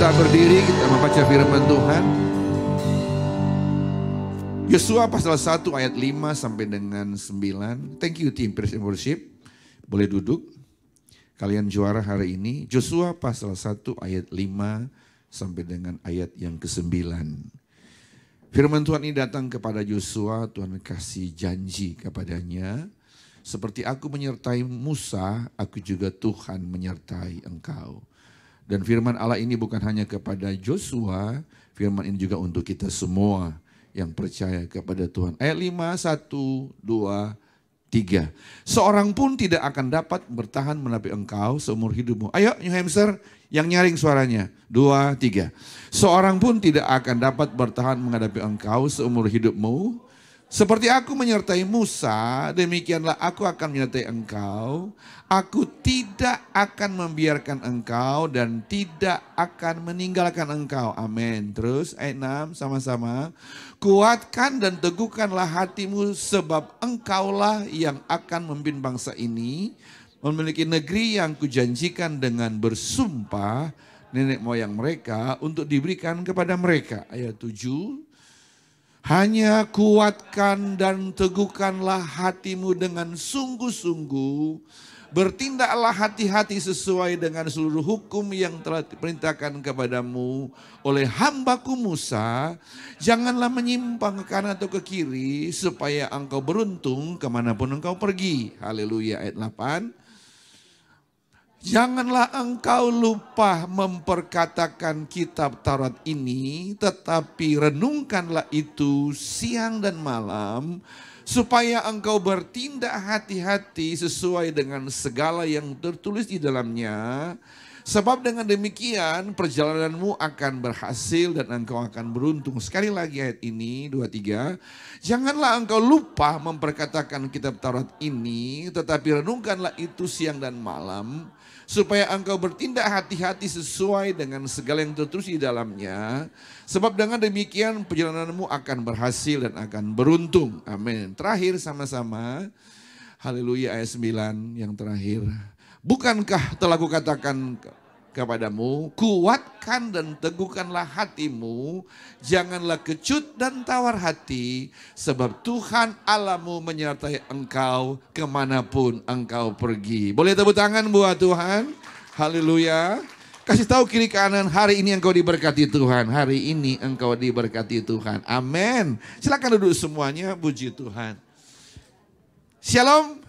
kita berdiri, kita membaca firman Tuhan. Yosua pasal 1 ayat 5 sampai dengan 9. Thank you team Praise and Worship. Boleh duduk. Kalian juara hari ini. Yosua pasal 1 ayat 5 sampai dengan ayat yang ke-9. Firman Tuhan ini datang kepada Yosua, Tuhan kasih janji kepadanya. Seperti aku menyertai Musa, aku juga Tuhan menyertai engkau. Dan firman Allah ini bukan hanya kepada Yosua, firman ini juga untuk kita semua yang percaya kepada Tuhan. Ayat 5, 1, 2, 3. Seorang pun tidak akan dapat bertahan menapi engkau seumur hidupmu. Ayo New Hampshire yang nyaring suaranya. 2, 3. Seorang pun tidak akan dapat bertahan menghadapi engkau seumur hidupmu. Seperti aku menyertai Musa, demikianlah aku akan menyertai engkau. Aku tidak akan membiarkan engkau dan tidak akan meninggalkan engkau. Amin. Terus ayat 6 sama-sama. Kuatkan dan teguhkanlah hatimu sebab engkaulah yang akan memimpin bangsa ini. Memiliki negeri yang kujanjikan dengan bersumpah nenek moyang mereka untuk diberikan kepada mereka. Ayat 7. Hanya kuatkan dan teguhkanlah hatimu dengan sungguh-sungguh. Bertindaklah hati-hati sesuai dengan seluruh hukum yang telah diperintahkan kepadamu oleh hambaku Musa. Janganlah menyimpang ke kanan atau ke kiri supaya engkau beruntung kemanapun engkau pergi. Haleluya ayat 8. Janganlah engkau lupa memperkatakan kitab Taurat ini, tetapi renungkanlah itu siang dan malam, supaya engkau bertindak hati-hati sesuai dengan segala yang tertulis di dalamnya. Sebab dengan demikian perjalananmu akan berhasil dan engkau akan beruntung. Sekali lagi ayat ini, 2, 3. Janganlah engkau lupa memperkatakan kitab Taurat ini, tetapi renungkanlah itu siang dan malam, supaya engkau bertindak hati-hati sesuai dengan segala yang tertulis di dalamnya. Sebab dengan demikian perjalananmu akan berhasil dan akan beruntung. Amin. Terakhir sama-sama. Haleluya ayat 9 yang terakhir. Bukankah telah kukatakan kepadamu, kuatkan dan teguhkanlah hatimu, janganlah kecut dan tawar hati, sebab Tuhan Allahmu menyertai engkau kemanapun engkau pergi. Boleh tepuk tangan buat Tuhan, haleluya. Kasih tahu kiri kanan, hari ini engkau diberkati Tuhan, hari ini engkau diberkati Tuhan, amin. Silakan duduk semuanya, puji Tuhan. Shalom,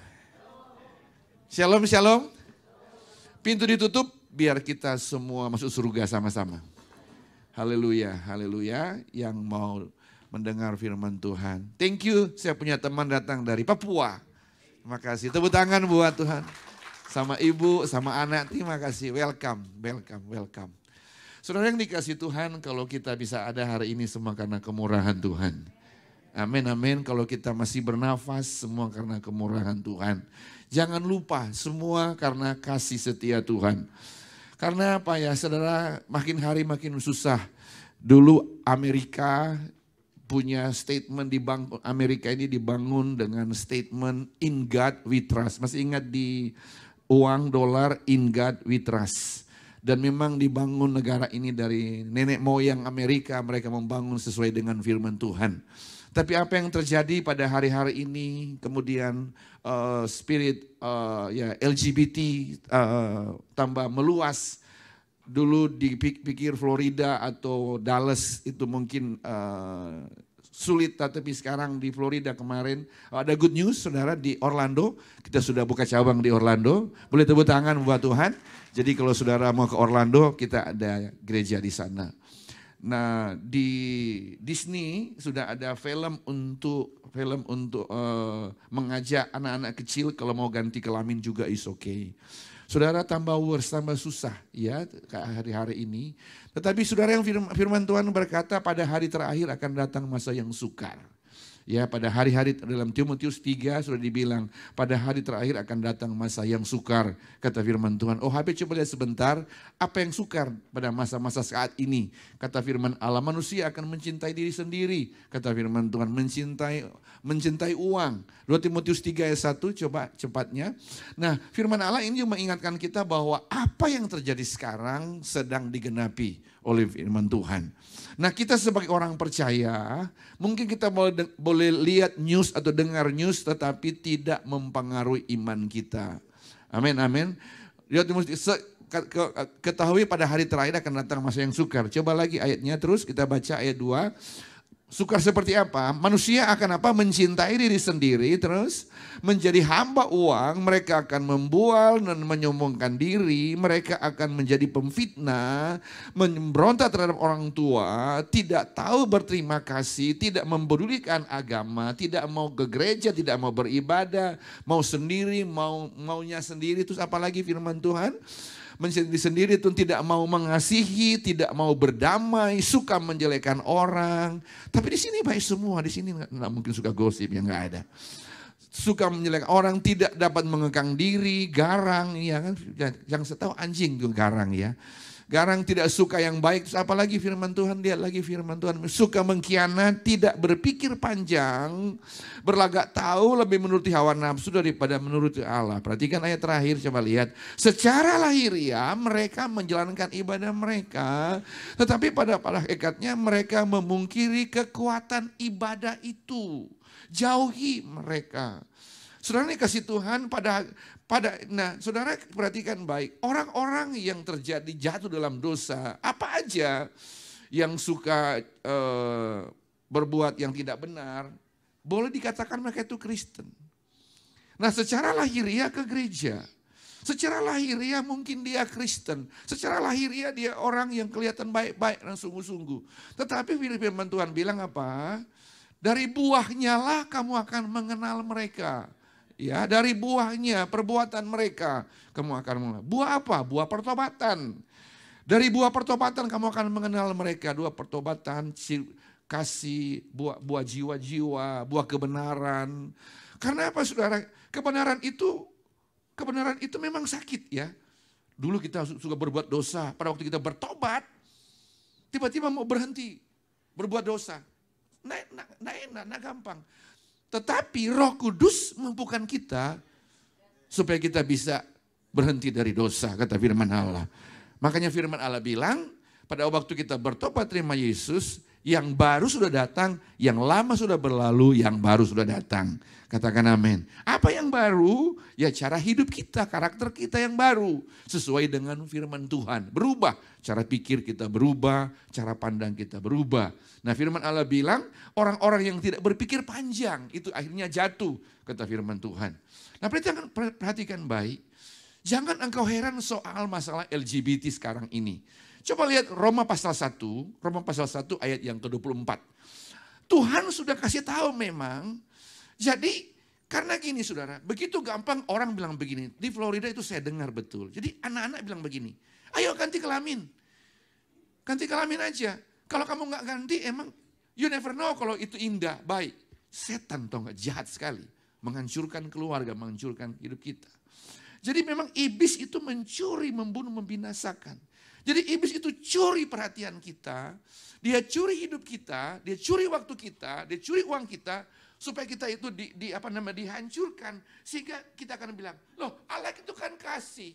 shalom, shalom. Pintu ditutup biar kita semua masuk surga sama-sama. Haleluya, haleluya. Yang mau mendengar firman Tuhan. Thank you, saya punya teman datang dari Papua. Terima kasih, tepuk tangan buat Tuhan. Sama ibu, sama anak, terima kasih. Welcome, welcome, welcome. Saudara yang dikasih Tuhan, kalau kita bisa ada hari ini semua karena kemurahan Tuhan. Amin, amin. Kalau kita masih bernafas, semua karena kemurahan Tuhan. Jangan lupa, semua karena kasih setia Tuhan. Karena apa ya, saudara, makin hari makin susah. Dulu Amerika punya statement Amerika ini dibangun dengan statement in God we trust. Masih ingat di uang dolar in God we trust. Dan memang dibangun negara ini dari nenek moyang Amerika, mereka membangun sesuai dengan firman Tuhan. Tapi apa yang terjadi pada hari-hari ini, kemudian spirit LGBT tambah meluas. Dulu dipikir Florida atau Dallas itu mungkin sulit, tapi sekarang di Florida kemarin ada good news saudara, di Orlando. Kita sudah buka cabang di Orlando. Boleh tepuk tangan buat Tuhan. Jadi kalau saudara mau ke Orlando, kita ada gereja di sana. Nah, di Disney sudah ada film untuk mengajak anak-anak kecil kalau mau ganti kelamin juga is okay. Saudara, tambah worse, tambah susah ya hari-hari ini. Tetapi saudara, yang firman Tuhan berkata pada hari terakhir akan datang masa yang sukar. Ya, pada hari-hari dalam Timotius 3 sudah dibilang, pada hari terakhir akan datang masa yang sukar, kata firman Tuhan. Oh, HP coba lihat sebentar, apa yang sukar pada masa-masa saat ini? Kata firman Allah, manusia akan mencintai diri sendiri, kata firman Tuhan, mencintai uang. 2 Timotius 3 ayat 1, coba cepatnya. Nah, firman Allah ini mengingatkan kita bahwa apa yang terjadi sekarang sedang digenapi oleh firman Tuhan. Nah, kita sebagai orang percaya, mungkin kita boleh lihat news atau dengar news tetapi tidak mempengaruhi iman kita. Amin, amin. Ketahui pada hari terakhir akan datang masa yang sukar. Coba lagi ayatnya terus, kita baca ayat 2. Sukar seperti apa? Manusia akan apa? Mencintai diri sendiri, terus menjadi hamba uang, mereka akan membual dan menyombongkan diri, mereka akan menjadi pemfitnah, memberontak terhadap orang tua, tidak tahu berterima kasih, tidak mempedulikan agama, tidak mau ke gereja, tidak mau beribadah, mau sendiri, maunya sendiri. Terus apalagi firman Tuhan? Menjadi sendiri itu tidak mau mengasihi, tidak mau berdamai, suka menjelekkan orang. Tapi di sini baik semua, di sini nggak mungkin suka gosip, yang nggak ada. Suka menjelekkan orang, tidak dapat mengekang diri, garang, ya kan? Yang saya tahu anjing itu garang ya. Garang, tidak suka yang baik. Terus apalagi firman Tuhan, lihat lagi firman Tuhan. Suka mengkhianat, tidak berpikir panjang, berlagak tahu, lebih menuruti hawa nafsu daripada menuruti Allah. Perhatikan ayat terakhir, coba lihat. Secara lahiriah mereka menjalankan ibadah mereka, tetapi pada hakikatnya mereka memungkiri kekuatan ibadah itu. Jauhi mereka. Saudara, ini kasih Tuhan nah saudara perhatikan baik, orang-orang yang terjadi jatuh dalam dosa, apa aja yang suka berbuat yang tidak benar, boleh dikatakan mereka itu Kristen. Nah, secara lahiriah ke gereja, secara lahiriah mungkin dia Kristen, secara lahiriah dia orang yang kelihatan baik-baik dan sungguh-sungguh. Tetapi firman Tuhan bilang apa? Dari buahnya lah kamu akan mengenal mereka. Ya, dari buahnya, perbuatan mereka kamu akan mengenal. Buah apa? Buah pertobatan. Dari buah pertobatan kamu akan mengenal mereka. Buah pertobatan, kasih, buah jiwa-jiwa, buah kebenaran. Karena apa, saudara? Kebenaran itu memang sakit ya. Dulu kita suka berbuat dosa. Pada waktu kita bertobat, tiba-tiba mau berhenti berbuat dosa. Nah gampang. Tetapi Roh Kudus mampukan kita supaya kita bisa berhenti dari dosa, kata firman Allah. Makanya firman Allah bilang, pada waktu kita bertobat terima Yesus, yang baru sudah datang, yang lama sudah berlalu, yang baru sudah datang. Katakan amin. Apa yang baru? Ya cara hidup kita, karakter kita yang baru. Sesuai dengan firman Tuhan. Berubah, cara pikir kita berubah, cara pandang kita berubah. Nah, firman Allah bilang, orang-orang yang tidak berpikir panjang, itu akhirnya jatuh, kata firman Tuhan. Nah, perhatikan baik. Jangan engkau heran soal masalah LGBT sekarang ini. Coba lihat Roma pasal 1 ayat yang ke-24. Tuhan sudah kasih tahu memang. Jadi karena gini saudara, begitu gampang orang bilang begini. Di Florida itu saya dengar betul. Jadi anak-anak bilang begini, ayo ganti kelamin. Ganti kelamin aja. Kalau kamu nggak ganti emang you never know kalau itu indah, baik. Setan tau nggak, jahat sekali. Menghancurkan keluarga, menghancurkan hidup kita. Jadi memang iblis itu mencuri, membunuh, membinasakan. Jadi iblis itu curi perhatian kita, dia curi hidup kita, dia curi waktu kita, dia curi uang kita, supaya kita itu dihancurkan. Sehingga kita akan bilang, loh Allah itu kan kasih.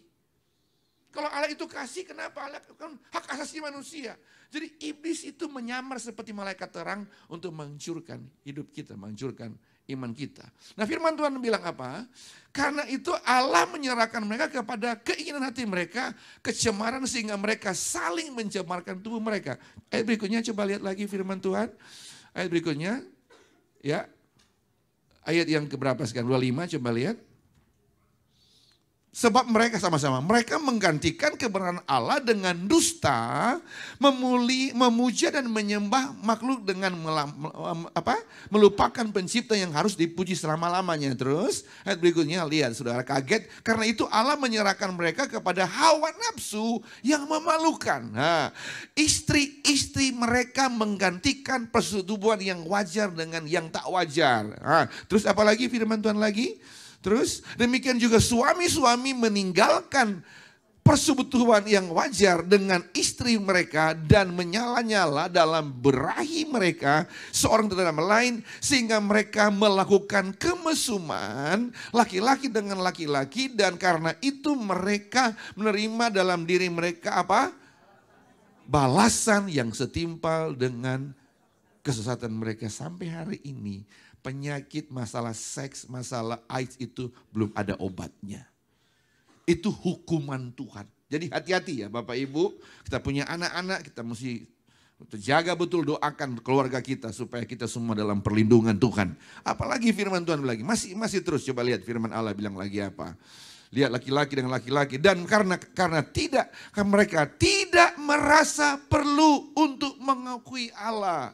Kalau Allah itu kasih, kenapa Allah kan hak asasi manusia. Jadi iblis itu menyamar seperti malaikat terang untuk menghancurkan hidup kita, menghancurkan iman kita. Nah firman Tuhan bilang apa? Karena itu Allah menyerahkan mereka kepada keinginan hati mereka, kecemaran sehingga mereka saling mencemarkan tubuh mereka. Ayat berikutnya coba lihat lagi firman Tuhan. Ayat berikutnya, ya ayat yang keberapa sekarang? 25 coba lihat. Sebab mereka sama-sama, mereka menggantikan kebenaran Allah dengan dusta, memuja dan menyembah makhluk dengan melupakan pencipta yang harus dipuji selama-lamanya. Terus ayat berikutnya, lihat saudara, kaget. Karena itu Allah menyerahkan mereka kepada hawa nafsu yang memalukan. Nah, istri-istri mereka menggantikan persetubuhan yang wajar dengan yang tak wajar. Nah, terus apalagi firman Tuhan lagi? Terus demikian juga suami-suami meninggalkan persekutuan yang wajar dengan istri mereka dan menyala-nyala dalam berahi mereka seorang terhadap lain, sehingga mereka melakukan kemesuman laki-laki dengan laki-laki, dan karena itu mereka menerima dalam diri mereka apa? Balasan yang setimpal dengan kesesatan mereka. Sampai hari ini penyakit, masalah seks, masalah AIDS itu belum ada obatnya. Itu hukuman Tuhan. Jadi hati-hati ya Bapak Ibu, kita punya anak-anak, kita mesti jaga betul, doakan keluarga kita supaya kita semua dalam perlindungan Tuhan. Apalagi firman Tuhan lagi, masih terus, coba lihat firman Allah bilang lagi apa. Lihat laki-laki dengan laki-laki, dan karena mereka tidak merasa perlu untuk mengakui Allah,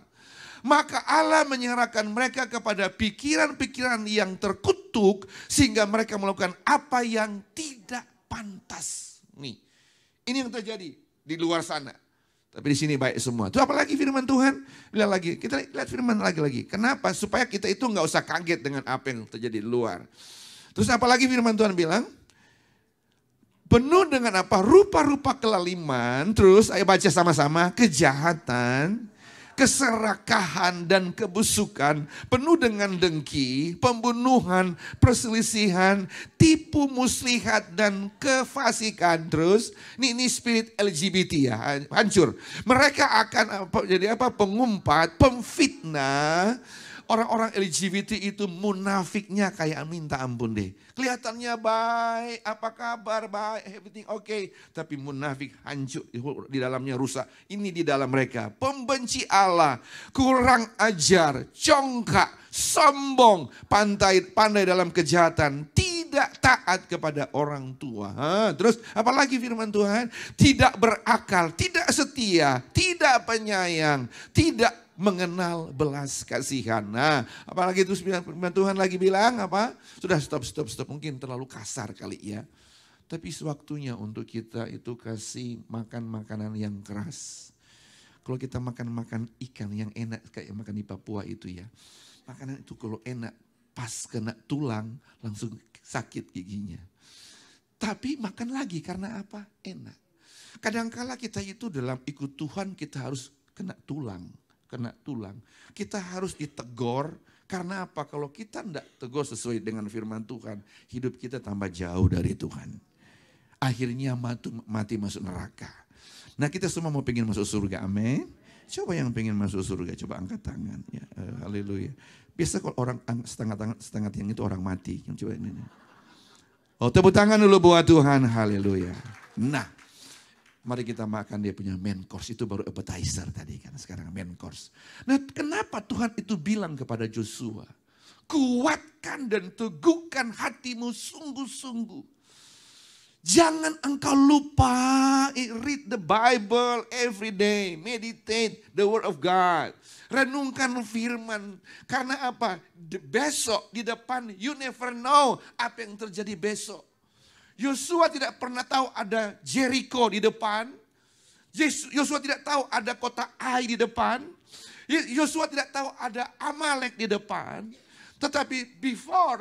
maka Allah menyerahkan mereka kepada pikiran-pikiran yang terkutuk sehingga mereka melakukan apa yang tidak pantas. Nih, ini yang terjadi di luar sana. Tapi di sini baik semua. Itu apalagi firman Tuhan bilang lagi. Kita lihat firman lagi. Kenapa? Supaya kita itu nggak usah kaget dengan apa yang terjadi di luar. Terus apalagi firman Tuhan bilang? Penuh dengan apa? Rupa-rupa kelaliman. Terus ayo baca sama-sama. Kejahatan, keserakahan dan kebusukan, penuh dengan dengki, pembunuhan, perselisihan, tipu muslihat dan kefasikan. Terus ini spirit LGBT ya, hancur. Mereka akan jadi apa? Pengumpat, pemfitnah. Orang-orang LGBT itu munafiknya kayak minta ampun deh. Kelihatannya baik, apa kabar, baik, everything okay. Tapi munafik, hancur, di dalamnya rusak. Ini di dalam mereka. Pembenci Allah, kurang ajar, congkak, sombong, pandai dalam kejahatan, tidak taat kepada orang tua. Terus apalagi firman Tuhan? Tidak berakal, tidak setia, tidak penyayang, tidak mengenal belas kasihan. Nah, apalagi itu firman Tuhan lagi bilang apa? Sudah stop. Mungkin terlalu kasar kali ya. Tapi sewaktunya untuk kita itu kasih makan makanan yang keras. Kalau kita makan ikan yang enak kayak makan di Papua itu ya. Makanan itu kalau enak pas kena tulang langsung sakit giginya. Tapi makan lagi karena apa? Enak. Kadangkala kita itu dalam ikut Tuhan kita harus kena tulang. Kita harus ditegur, karena apa? Kalau kita tidak tegur sesuai dengan firman Tuhan, hidup kita tambah jauh dari Tuhan. Akhirnya mati masuk neraka. Nah, kita semua mau pengen masuk surga, amin. Coba yang pengen masuk surga, coba angkat tangan. Ya, haleluya. Biasa kalau orang setengah tiang itu orang mati. Coba ini. Oh, tepuk tangan dulu buat Tuhan, haleluya. Nah, mari kita makan dia punya main course. Itu baru appetizer tadi kan. Sekarang main course. Nah, kenapa Tuhan itu bilang kepada Joshua? Kuatkan dan teguhkan hatimu sungguh-sungguh. Jangan engkau lupa. Read the Bible every day. Meditate the word of God. Renungkan firman. Karena apa? Besok di depan you never know apa yang terjadi besok. Yosua tidak pernah tahu ada Jericho di depan. Yosua tidak tahu ada kota Ai di depan. Yosua tidak tahu ada Amalek di depan. Tetapi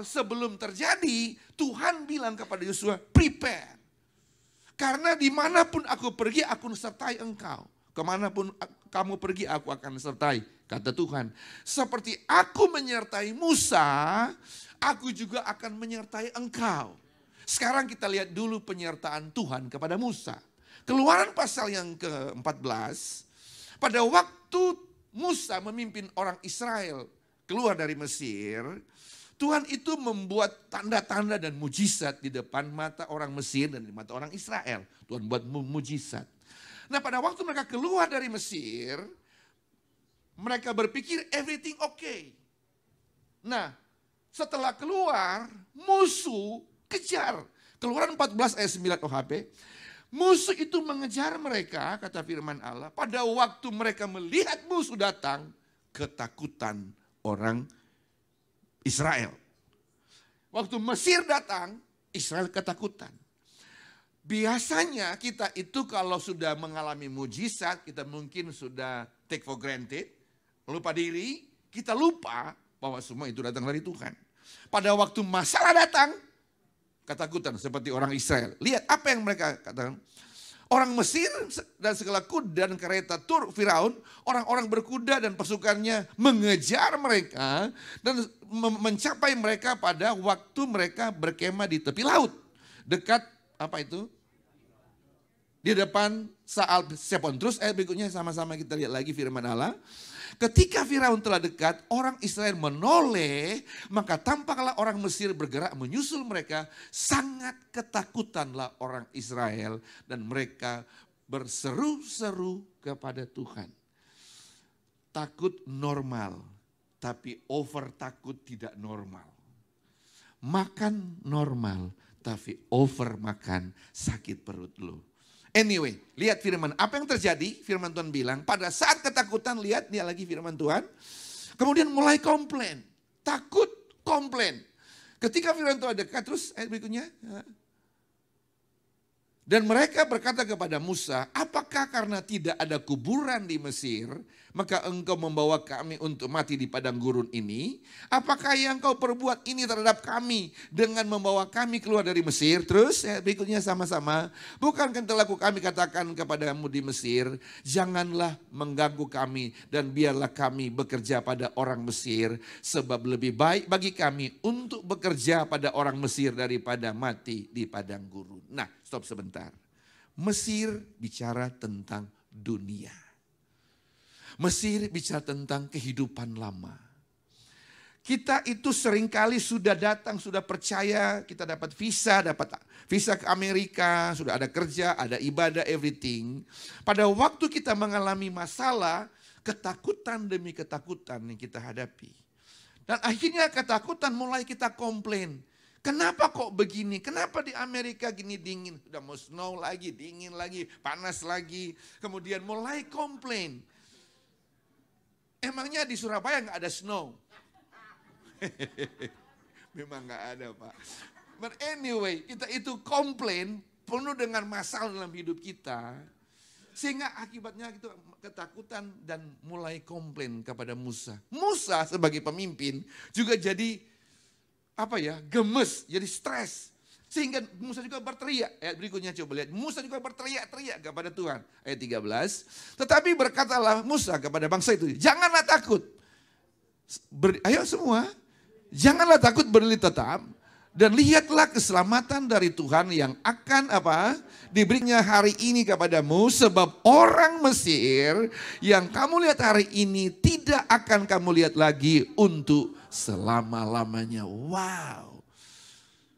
sebelum terjadi, Tuhan bilang kepada Yosua, prepare. Karena dimanapun aku pergi, aku sertai engkau. Kemanapun kamu pergi, aku akan sertai, kata Tuhan. Seperti aku menyertai Musa, aku juga akan menyertai engkau. Sekarang kita lihat dulu penyertaan Tuhan kepada Musa. Keluaran pasal yang ke-14. Pada waktu Musa memimpin orang Israel keluar dari Mesir, Tuhan itu membuat tanda-tanda dan mujizat di depan mata orang Mesir dan di mata orang Israel. Tuhan buat mujizat. Nah, pada waktu mereka keluar dari Mesir, mereka berpikir everything okay. Nah, setelah keluar, musuh kejar. Keluaran 14 ayat 9 OHP. Musuh itu mengejar mereka, kata firman Allah. Pada waktu mereka melihat musuh datang, ketakutan orang Israel. Waktu Mesir datang, Israel ketakutan. Biasanya kita itu kalau sudah mengalami mujizat, kita mungkin sudah take for granted, lupa diri, kita lupa bahwa semua itu datang dari Tuhan. Pada waktu masalah datang, ketakutan seperti orang Israel. Lihat apa yang mereka katakan. Orang Mesir dan segala kuda dan kereta tur Firaun, orang-orang berkuda dan pasukannya mengejar mereka dan mencapai mereka pada waktu mereka berkemah di tepi laut. Dekat apa itu? Di depan Saal Sepon. Terus ayat berikutnya sama-sama kita lihat lagi firman Allah. Ketika Firaun telah dekat, orang Israel menoleh, maka tampaklah orang Mesir bergerak menyusul mereka. Sangat ketakutanlah orang Israel dan mereka berseru-seru kepada Tuhan. Takut normal, tapi over takut tidak normal. Makan normal, tapi over makan sakit perut lo. Anyway, lihat firman. Apa yang terjadi? Firman Tuhan bilang, pada saat ketakutan, lihat dia lagi firman Tuhan. Kemudian mulai komplain. Takut, komplain. Ketika firman Tuhan dekat, terus ayat berikutnya. Dan mereka berkata kepada Musa, apakah karena tidak ada kuburan di Mesir, maka engkau membawa kami untuk mati di padang gurun ini? Apakah yang kau perbuat ini terhadap kami dengan membawa kami keluar dari Mesir? Terus berikutnya sama-sama, bukankah telah kami katakan kepadamu di Mesir, janganlah mengganggu kami dan biarlah kami bekerja pada orang Mesir, sebab lebih baik bagi kami untuk bekerja pada orang Mesir daripada mati di padang gurun. Nah, stop sebentar. Mesir bicara tentang dunia. Mesir bicara tentang kehidupan lama. Kita itu seringkali sudah datang, sudah percaya, kita dapat visa ke Amerika, sudah ada kerja, ada ibadah, everything. Pada waktu kita mengalami masalah, ketakutan demi ketakutan yang kita hadapi. Dan akhirnya ketakutan mulai kita komplain. Kenapa kok begini? Kenapa di Amerika gini dingin? Udah mau snow lagi, dingin lagi, panas lagi. Kemudian mulai komplain. Emangnya di Surabaya nggak ada snow? Memang nggak ada, Pak. But anyway, kita itu komplain penuh dengan masalah dalam hidup kita. Sehingga akibatnya itu ketakutan dan mulai komplain kepada Musa. Musa sebagai pemimpin juga jadi gemes, jadi stres. Sehingga Musa juga berteriak. Ayat berikutnya coba lihat. Musa juga berteriak-teriak kepada Tuhan. Ayat 13. Tetapi berkatalah Musa kepada bangsa itu, janganlah takut. Ayo semua. Janganlah takut, berdiri tetap. Dan lihatlah keselamatan dari Tuhan yang akan diberinya hari ini kepadamu. Sebab orang Mesir yang kamu lihat hari ini tidak akan kamu lihat lagi untuk selama-lamanya. Wow.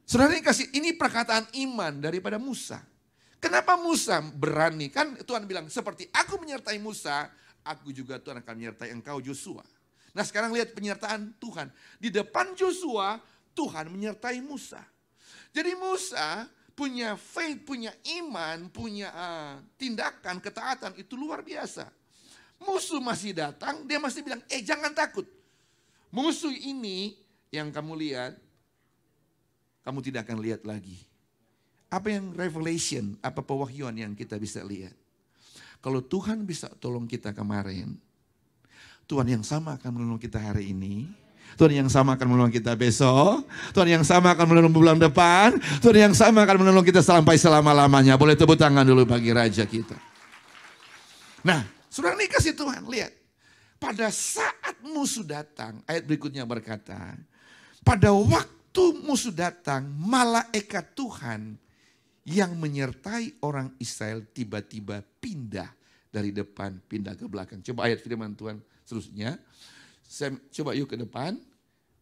Saudara ini perkataan iman daripada Musa. Kenapa Musa berani? Kan Tuhan bilang seperti aku menyertai Musa, aku juga Tuhan akan menyertai engkau Joshua. Nah sekarang lihat penyertaan Tuhan. Di depan Joshua, Tuhan menyertai Musa. Jadi Musa punya faith, punya iman, punya tindakan, ketaatan itu luar biasa. Musuh masih datang, dia masih bilang, jangan takut. Musuh ini yang kamu lihat, kamu tidak akan lihat lagi. Apa yang revelation, apa pewahyuan yang kita bisa lihat. Kalau Tuhan bisa tolong kita kemarin, Tuhan yang sama akan menolong kita hari ini. Tuhan yang sama akan menolong kita besok. Tuhan yang sama akan menolong bulan depan. Tuhan yang sama akan menolong kita sampai selama-lamanya. Boleh tepuk tangan dulu bagi Raja kita. Nah, saudara ini kasih Tuhan, lihat. Pada saat musuh datang, ayat berikutnya berkata, pada waktu musuh datang, malaikat Tuhan yang menyertai orang Israel tiba-tiba pindah dari depan, pindah ke belakang. Coba ayat firman Tuhan seterusnya. Saya coba yuk ke depan.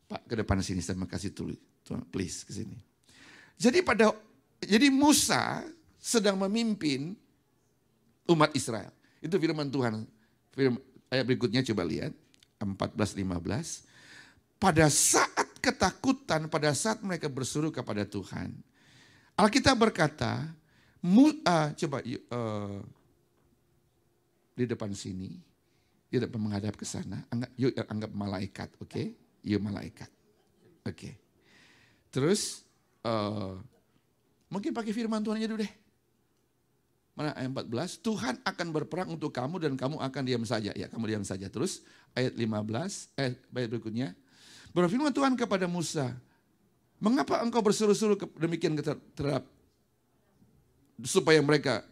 Pak, ke depan sini saya mau kasih tulis. Tuhan, please ke sini. Jadi Musa sedang memimpin umat Israel. Itu firman Tuhan. Ayat berikutnya coba lihat. 14-15. Pada saat ketakutan, pada saat mereka berseru kepada Tuhan. Alkitab berkata, coba di depan sini, di depan menghadap ke sana, anggap malaikat, oke? Yuk malaikat, oke. Terus, mungkin pakai firman Tuhan aja dulu deh. Mana ayat 14, Tuhan akan berperang untuk kamu dan kamu akan diam saja. Ya, kamu diam saja. Terus ayat 15, ayat berikutnya. Berfirman Tuhan kepada Musa, mengapa engkau berseru-seru demikian terhadap supaya mereka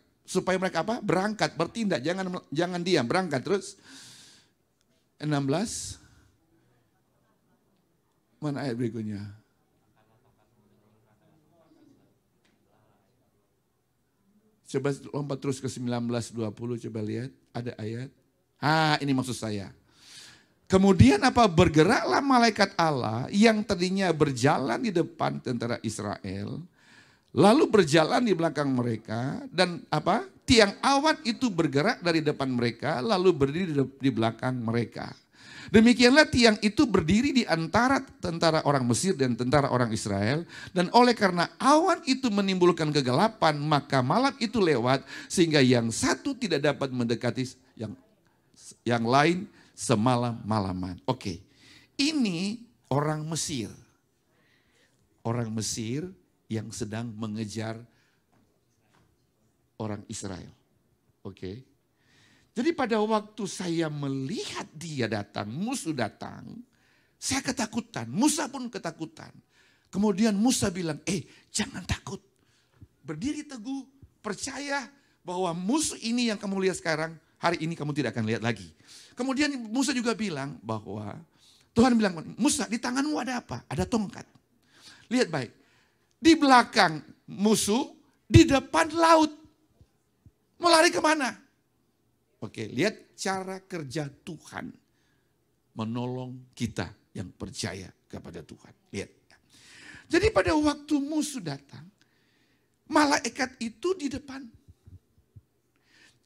apa? Berangkat, bertindak, jangan diam, berangkat. Terus 16, mana ayat berikutnya? Coba lompat terus ke 19-20, coba lihat, ada ayat. Ini maksud saya. Kemudian apa? Bergeraklah malaikat Allah yang tadinya berjalan di depan tentara Israel, lalu berjalan di belakang mereka, dan apa? Tiang awan itu bergerak dari depan mereka, lalu berdiri di belakang mereka. Demikianlah tiang itu berdiri di antara tentara orang Mesir dan tentara orang Israel. Dan oleh karena awan itu menimbulkan kegelapan, maka malam itu lewat sehingga yang satu tidak dapat mendekati yang lain semalam-malaman. Oke, ini orang Mesir. Orang Mesir yang sedang mengejar orang Israel. Oke. Jadi pada waktu saya melihat dia datang, musuh datang, saya ketakutan, Musa pun ketakutan. Kemudian Musa bilang, jangan takut, berdiri teguh, percaya bahwa musuh ini yang kamu lihat sekarang, hari ini kamu tidak akan lihat lagi. Kemudian Musa juga bilang bahwa, Tuhan bilang, Musa di tanganmu ada apa? Ada tongkat. Lihat baik, di belakang musuh, di depan laut. Mau lari kemana? Oke, lihat cara kerja Tuhan menolong kita yang percaya kepada Tuhan. Lihat. Jadi pada waktu musuh datang, malaikat itu di depan.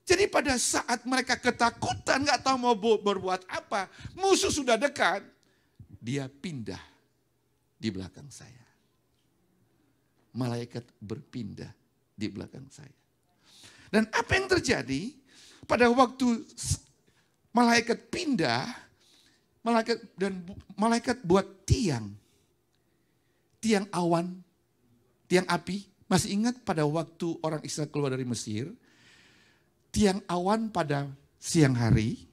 Jadi pada saat mereka ketakutan, gak tahu mau berbuat apa, musuh sudah dekat, dia pindah di belakang saya. Malaikat berpindah di belakang saya. Dan apa yang terjadi? Pada waktu malaikat pindah, malaikat buat tiang awan, tiang api. Masih ingat pada waktu orang Israel keluar dari Mesir, tiang awan pada siang hari,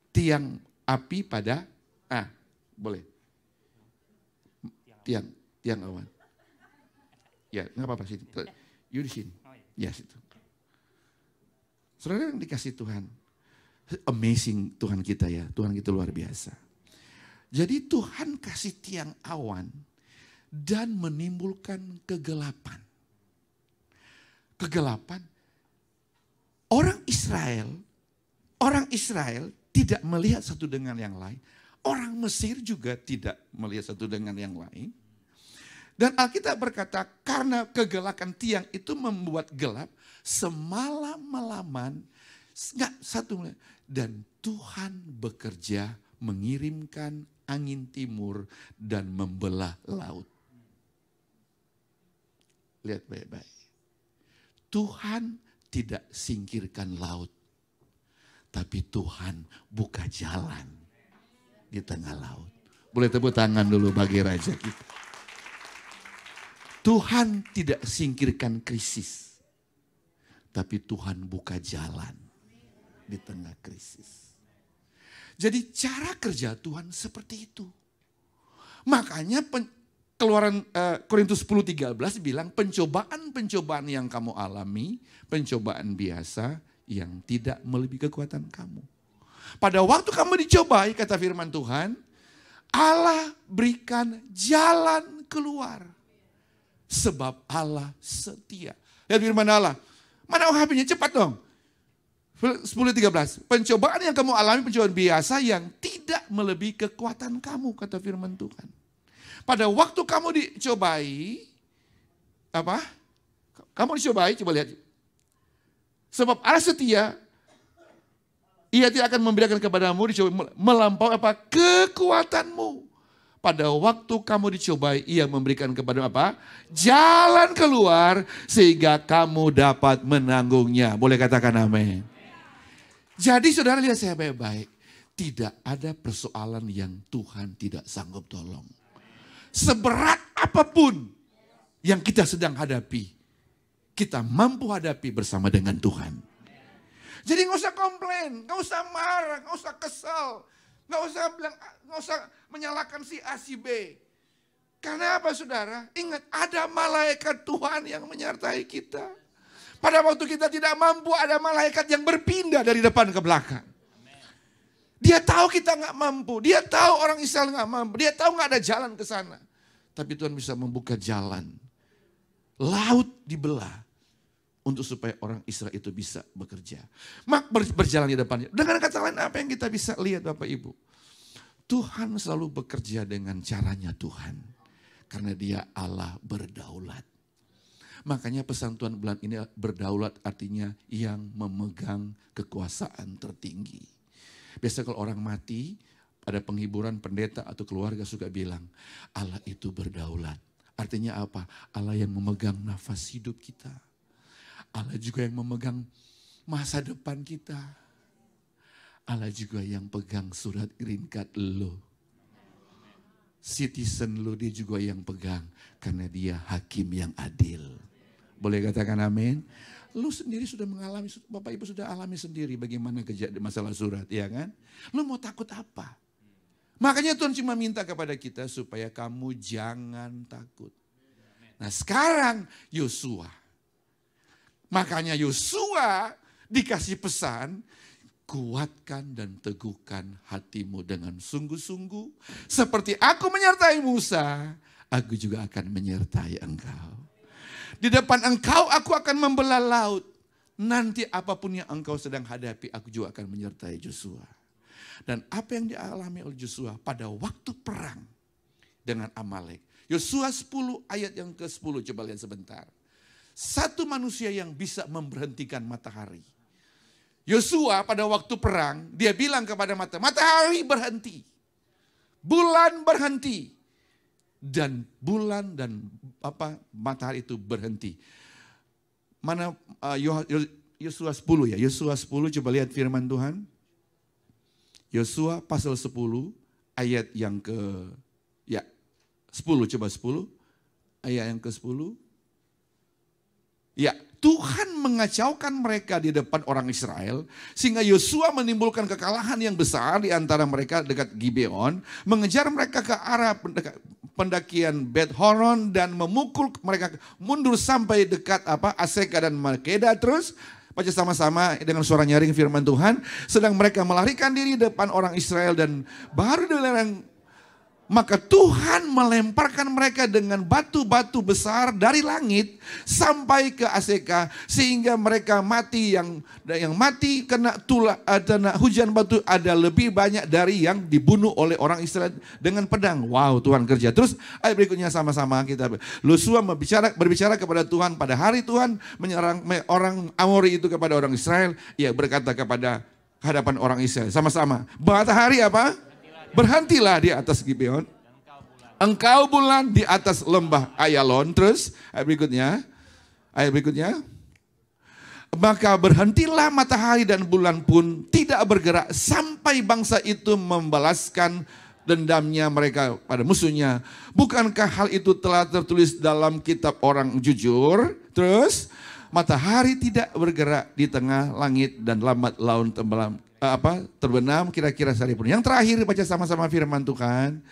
tiang api pada, boleh, tiang awan. Ya, nggak apa-apa sih. You di sini, ya situ. Saudara yang dikasih Tuhan, amazing Tuhan kita ya, Tuhan kita luar biasa. Jadi Tuhan kasih tiang awan dan menimbulkan kegelapan. Kegelapan, orang Israel tidak melihat satu dengan yang lain. Orang Mesir juga tidak melihat satu dengan yang lain. Dan Alkitab berkata karena kegelapan tiang itu membuat gelap, semalam-malaman, dan Tuhan bekerja mengirimkan angin timur dan membelah laut. Lihat baik-baik. Tuhan tidak singkirkan laut, tapi Tuhan buka jalan di tengah laut. Boleh tepuk tangan dulu bagi Raja kita. Tuhan tidak singkirkan krisis, tapi Tuhan buka jalan di tengah krisis. Jadi cara kerja Tuhan seperti itu. Makanya Keluaran Korintus 10:13 bilang pencobaan-pencobaan yang kamu alami, pencobaan biasa yang tidak melebihi kekuatan kamu. Pada waktu kamu dicobai, kata firman Tuhan, Allah berikan jalan keluar. Sebab Allah setia. Lihat firman Allah. Mana HP-nya? Cepat dong. 10:13. Pencobaan yang kamu alami, pencobaan biasa yang tidak melebihi kekuatan kamu, kata firman Tuhan. Pada waktu kamu dicobai, apa? Kamu dicobai, coba lihat. Sebab Allah setia, Ia tidak akan membiarkan kepadamu dicobai melampaui apa? Kekuatanmu. pada waktu kamu dicobai, Ia memberikan kepada apa? Jalan keluar sehingga kamu dapat menanggungnya. Boleh katakan amin. Jadi saudara lihat saya baik-baik. Tidak ada persoalan yang Tuhan tidak sanggup tolong. Seberat apapun yang kita sedang hadapi, kita mampu hadapi bersama dengan Tuhan. Jadi nggak usah komplain, nggak usah marah, nggak usah kesal. Nggak usah menyalahkan si A, si B. Karena apa saudara? Ingat, ada malaikat Tuhan yang menyertai kita. Pada waktu kita tidak mampu, ada malaikat yang berpindah dari depan ke belakang. Dia tahu kita nggak mampu. Dia tahu orang Israel nggak mampu. Dia tahu nggak ada jalan ke sana. Tapi Tuhan bisa membuka jalan. Laut dibelah. Untuk supaya orang Israel itu bisa bekerja. Berjalan di depannya. Dengan kata lain apa yang kita bisa lihat Bapak Ibu? Tuhan selalu bekerja dengan caranya Tuhan. Karena Dia Allah berdaulat. Makanya pesan Tuhan bulan ini berdaulat artinya yang memegang kekuasaan tertinggi. Biasa kalau orang mati, ada penghiburan pendeta atau keluarga suka bilang, Allah itu berdaulat. Artinya apa? Allah yang memegang nafas hidup kita. Allah juga yang memegang masa depan kita. Allah juga yang pegang surat green card lo. Citizen lo dia juga yang pegang. Karena dia hakim yang adil. Boleh katakan amin? Lu sendiri sudah mengalami, Bapak Ibu sudah alami sendiri bagaimana kejadian masalah surat, ya kan? Lu mau takut apa? Makanya Tuhan cuma minta kepada kita supaya kamu jangan takut. Nah sekarang Yosua. Makanya Yosua dikasih pesan, kuatkan dan teguhkan hatimu dengan sungguh-sungguh. Seperti aku menyertai Musa, aku juga akan menyertai engkau. Di depan engkau aku akan membelah laut. Nanti apapun yang engkau sedang hadapi, aku juga akan menyertai Yosua. Dan apa yang dialami oleh Yosua pada waktu perang dengan Amalek. Yosua 10 ayat yang ke-10, coba lihat sebentar. Satu manusia yang bisa memberhentikan matahari. Yosua pada waktu perang, dia bilang kepada matahari berhenti. Bulan berhenti. Dan bulan dan matahari itu berhenti. Mana Yosua 10 ya? Yosua 10 coba lihat firman Tuhan. Yosua pasal 10 ayat yang ke 10 coba 10. Ayat yang ke-10. Ya, Tuhan mengacaukan mereka di depan orang Israel sehingga Yosua menimbulkan kekalahan yang besar di antara mereka dekat Gibeon, mengejar mereka ke arah pendakian Bet Horon dan memukul mereka mundur sampai dekat Aseka dan Makeda. Terus baca sama-sama dengan suara nyaring firman Tuhan, sedang mereka melarikan diri depan orang Israel dan baru dilarang. Maka Tuhan melemparkan mereka dengan batu-batu besar dari langit sampai ke Aseka sehingga mereka mati, yang mati kena hujan batu ada lebih banyak dari yang dibunuh oleh orang Israel dengan pedang. Wow, Tuhan kerja. Terus ayat berikutnya sama-sama kita. Yosua berbicara kepada Tuhan pada hari Tuhan menyerang orang Amori itu kepada orang Israel. Ia berkata kepada hadapan orang Israel sama-sama. Matahari apa? Berhentilah di atas Gibeon. Engkau bulan di atas lembah Ayalon. Terus ayat berikutnya. Maka berhentilah matahari dan bulan pun tidak bergerak sampai bangsa itu membalaskan dendamnya mereka pada musuhnya. Bukankah hal itu telah tertulis dalam kitab orang jujur? Terus matahari tidak bergerak di tengah langit dan lambat laun terbenam kira-kira sehari pun. Yang terakhir baca sama-sama firman Tuhan.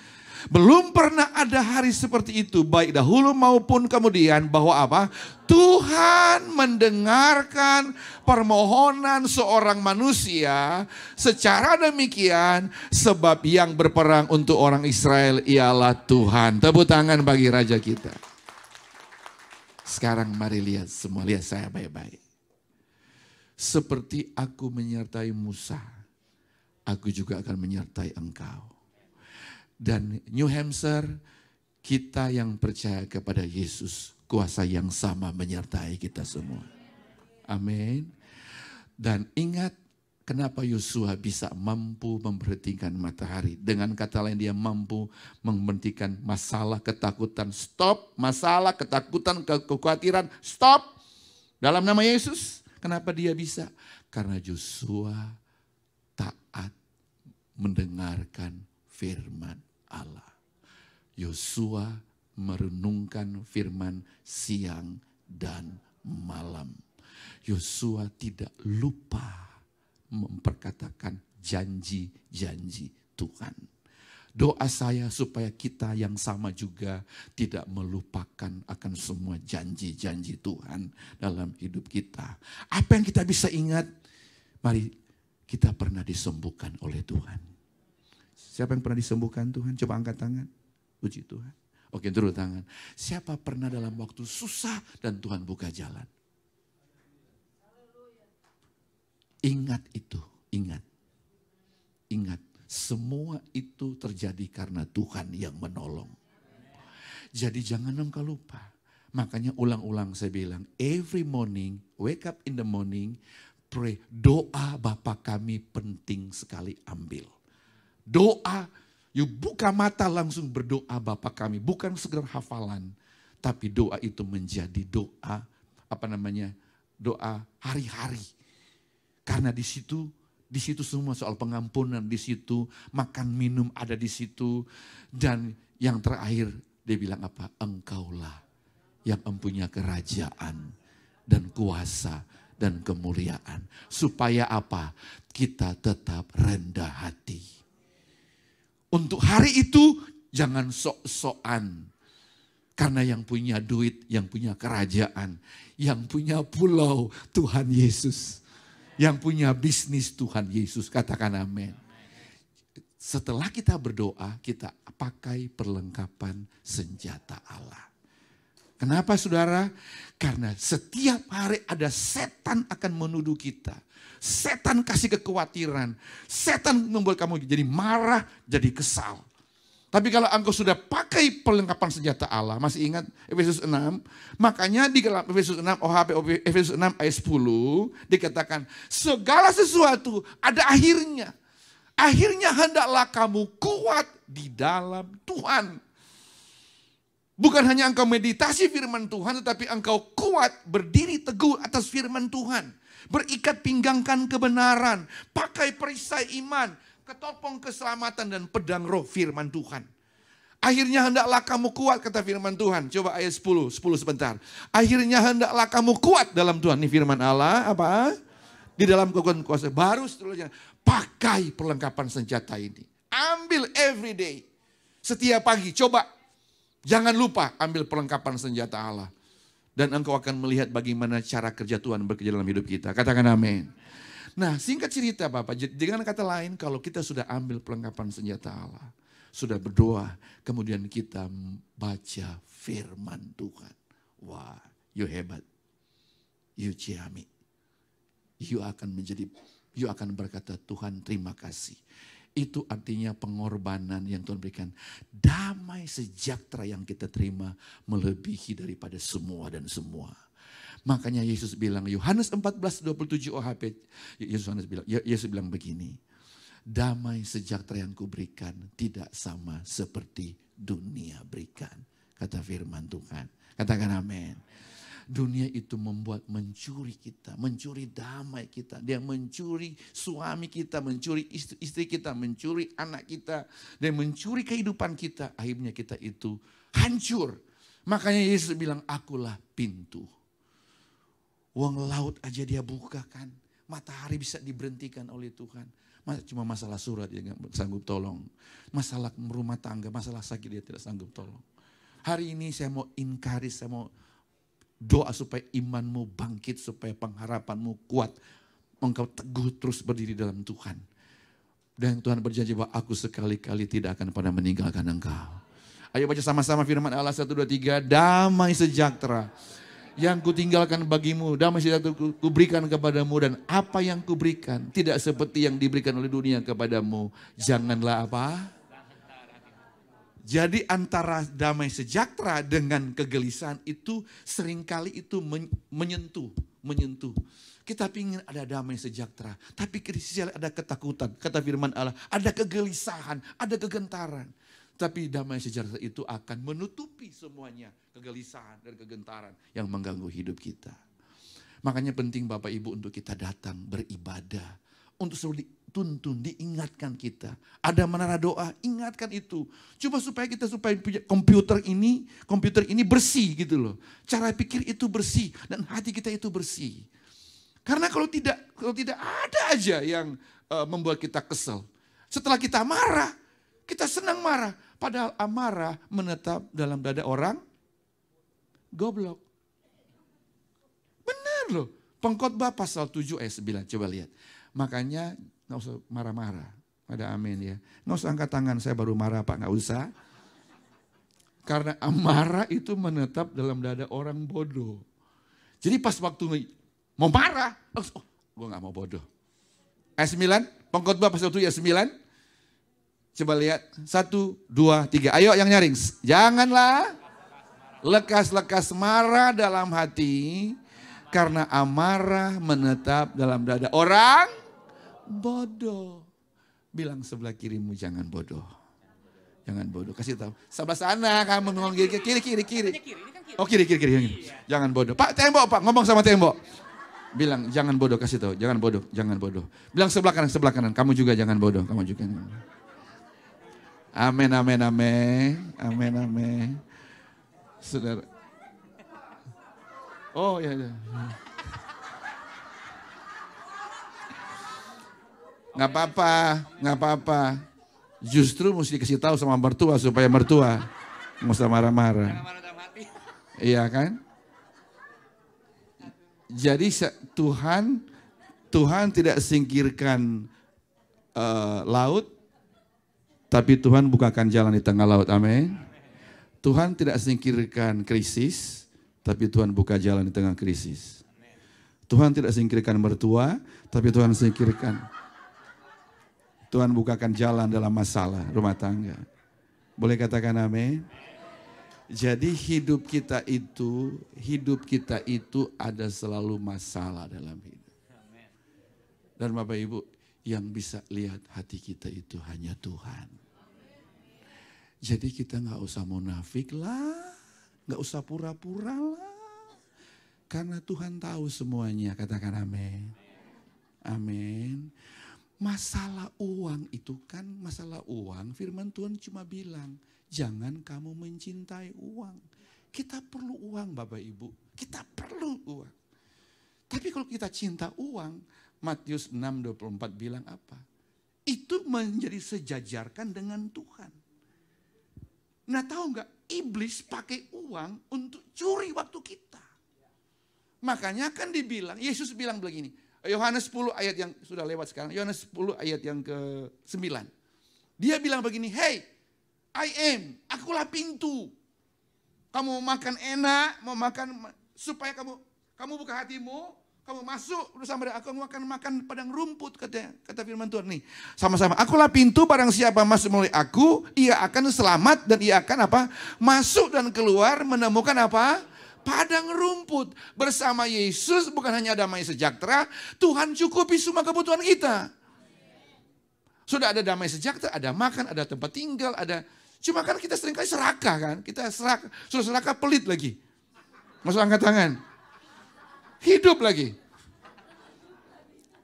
Belum pernah ada hari seperti itu baik dahulu maupun kemudian bahwa Tuhan mendengarkan permohonan seorang manusia secara demikian sebab yang berperang untuk orang Israel ialah Tuhan. Tepuk tangan bagi Raja kita. Sekarang mari lihat semua, lihat saya baik-baik. Seperti aku menyertai Musa, aku juga akan menyertai engkau. Dan New Hampshire, kita yang percaya kepada Yesus, kuasa yang sama menyertai kita semua. Amin. Dan ingat, Kenapa Yosua bisa mampu memberhentikan matahari? Dengan kata lain dia mampu memberhentikan masalah, ketakutan. Stop, masalah, ketakutan, kekhawatiran. Stop. Dalam nama Yesus. Kenapa dia bisa? Karena Yosua taat mendengarkan firman Allah. Yosua merenungkan firman siang dan malam. Yosua tidak lupa memperkatakan janji-janji Tuhan. Doa saya supaya kita yang sama juga tidak melupakan akan semua janji-janji Tuhan dalam hidup kita. Apa yang kita bisa ingat? Mari, kita pernah disembuhkan oleh Tuhan. Siapa yang pernah disembuhkan Tuhan? Coba angkat tangan. Puji Tuhan. Oke, turun tangan. Siapa pernah dalam waktu susah dan Tuhan buka jalan? Ingat itu, ingat. Ingat, semua itu terjadi karena Tuhan yang menolong. Jadi jangan engkau lupa. Makanya ulang-ulang saya bilang, every morning, wake up in the morning, pray. Doa Bapa kami penting sekali ambil. Doa, you buka mata langsung berdoa Bapa kami. Bukan sekedar hafalan, tapi doa itu menjadi doa, doa hari-hari. Karena di situ semua soal pengampunan, di situ makan minum ada di situ. Dan yang terakhir dia bilang apa? Engkaulah yang mempunyai kerajaan dan kuasa dan kemuliaan. Supaya apa? Kita tetap rendah hati. Untuk hari itu jangan sok-sokan. Karena yang punya duit, yang punya kerajaan, yang punya pulau Tuhan Yesus. Yang punya bisnis Tuhan Yesus, katakan amin. Setelah kita berdoa, kita pakai perlengkapan senjata Allah. Kenapa saudara? Karena setiap hari ada setan akan menuduh kita. Setan kasih kekhawatiran. Setan membuat kamu jadi marah, jadi kesal. Tapi kalau engkau sudah pakai perlengkapan senjata Allah, masih ingat Efesus 6? Makanya di dalam Efesus 6, Efesus 6 ayat 10, dikatakan segala sesuatu ada akhirnya. Akhirnya hendaklah kamu kuat di dalam Tuhan. Bukan hanya engkau meditasi firman Tuhan, tetapi engkau kuat berdiri teguh atas firman Tuhan. Berikat pinggangkan kebenaran, pakai perisai iman, ketopong keselamatan dan pedang roh firman Tuhan. Akhirnya hendaklah kamu kuat kata firman Tuhan. Coba ayat 10 sebentar. Akhirnya hendaklah kamu kuat dalam Tuhan. Ini firman Allah apa? Di dalam kekuatan kuasa. Baru seterusnya pakai perlengkapan senjata ini. Ambil every day. Setiap pagi coba. Jangan lupa ambil perlengkapan senjata Allah. Dan engkau akan melihat bagaimana cara kerja Tuhan bekerja dalam hidup kita. Katakan amin. Nah, singkat cerita Bapak, dengan kata lain kalau kita sudah ambil perlengkapan senjata Allah, sudah berdoa, kemudian kita baca firman Tuhan. Wah, you hebat. You ciamik. You akan berkata, Tuhan terima kasih. Itu artinya pengorbanan yang Tuhan berikan. Damai sejahtera yang kita terima melebihi daripada semua dan semua. Makanya Yesus bilang, Yohanes 14:27 OHP, Yesus bilang begini, damai sejahtera yang kuberikan tidak sama seperti dunia berikan. Kata firman Tuhan. Katakan amin. Dunia itu membuat mencuri kita, mencuri damai kita. Dia mencuri suami kita, mencuri istri kita, mencuri anak kita. Dan mencuri kehidupan kita. Akhirnya kita itu hancur. Makanya Yesus bilang, akulah pintu. Uang laut aja dia bukakan. Matahari bisa diberhentikan oleh Tuhan. Cuma masalah surat dia nggak sanggup tolong. Masalah rumah tangga, masalah sakit dia tidak sanggup tolong. Hari ini saya mau encourage, saya mau doa supaya imanmu bangkit, supaya pengharapanmu kuat. Engkau teguh terus berdiri dalam Tuhan. Dan Tuhan berjanji bahwa aku sekali-kali tidak akan pernah meninggalkan engkau. Ayo baca sama-sama firman Allah 1, 2, 3. Damai sejahtera yang kutinggalkan bagimu, damai sejahtera kuberikan kepadamu, dan apa yang kuberikan tidak seperti yang diberikan oleh dunia kepadamu. Janganlah apa? Jadi antara damai sejahtera dengan kegelisahan itu seringkali itu menyentuh. Kita ingin ada damai sejahtera. Tapi di sisi lain ada ketakutan. Kata firman Allah, ada kegelisahan, ada kegentaran. Tapi damai sejahtera itu akan menutupi semuanya. Kegelisahan dan kegentaran yang mengganggu hidup kita. Makanya penting Bapak Ibu untuk kita datang beribadah. Untuk selalu dituntun, diingatkan kita. Ada menara doa, ingatkan itu. Coba supaya punya komputer ini bersih gitu loh. Cara pikir itu bersih dan hati kita itu bersih. Karena kalau tidak ada aja yang membuat kita kesel. Setelah kita marah, kita senang marah. Padahal amarah menetap dalam dada orang goblok. Benar loh. Pengkhotbah pasal 7 ayat 9. Coba lihat. Makanya gak usah marah-marah. Ada amin ya. Gak usah angkat tangan, saya baru marah Pak. Gak usah. Karena amarah itu menetap dalam dada orang bodoh. Jadi pas waktu mau marah, gue gak mau bodoh. Ayat 9, Pengkhotbah pasal 7 ayat 9. Coba lihat, 1, 2, 3. Ayo yang nyaring. Janganlah lekas-lekas marah dalam hati, karena amarah menetap dalam dada orang bodoh. Bilang sebelah kirimu, jangan bodoh. Jangan bodoh, kasih tahu. Sebelah sana kamu ngomong kiri. Oh kiri. Jangan bodoh. Pak tembok Pak, ngomong sama tembok. Bilang jangan bodoh, kasih tahu. Jangan bodoh. Bilang sebelah kanan. Kamu juga jangan bodoh, kamu juga. Amin. Saudara. Oh ya. Nggak apa-apa. Justru mesti dikasih tahu sama mertua supaya mertua nggak usah marah-marah. Iya kan? Jadi Tuhan tidak singkirkan laut, tapi Tuhan bukakan jalan di tengah laut. Amin. Tuhan tidak singkirkan krisis, tapi Tuhan buka jalan di tengah krisis. Tuhan tidak singkirkan mertua, tapi Tuhan bukakan jalan dalam masalah rumah tangga. Boleh katakan amin? Jadi hidup kita itu ada selalu masalah dalam hidup. Dan Bapak Ibu, yang bisa lihat hati kita itu hanya Tuhan. Jadi kita gak usah munafik lah, gak usah pura-pura lah. Karena Tuhan tahu semuanya, katakan amin. Amin. Masalah uang itu kan, firman Tuhan cuma bilang, jangan kamu mencintai uang. Kita perlu uang Bapak Ibu, kita perlu uang. Tapi kalau kita cinta uang, Matius 6:24 bilang apa? Itu menjadi sejajarkan dengan Tuhan. Nah tahu nggak, iblis pakai uang untuk curi waktu kita. Makanya kan dibilang, Yesus bilang begini, Yohanes 10 ayat yang sudah lewat sekarang, Yohanes 10 ayat yang ke-9. Dia bilang begini, hey, akulah pintu. Kamu mau makan enak, mau makan supaya kamu buka hatimu, kamu masuk bersama dengan aku, kamu akan makan padang rumput, kata firman Tuhan nih. Sama-sama, akulah pintu, barang siapa masuk melalui aku, ia akan selamat dan ia akan apa? Masuk dan keluar menemukan apa? Padang rumput. Bersama Yesus bukan hanya damai sejahtera, Tuhan cukupi semua kebutuhan kita. Sudah ada damai sejahtera, ada makan, ada tempat tinggal, ada. Cuma kan kita seringkali serakah kan, sudah serakah pelit lagi. Masuk angkat tangan. Hidup lagi.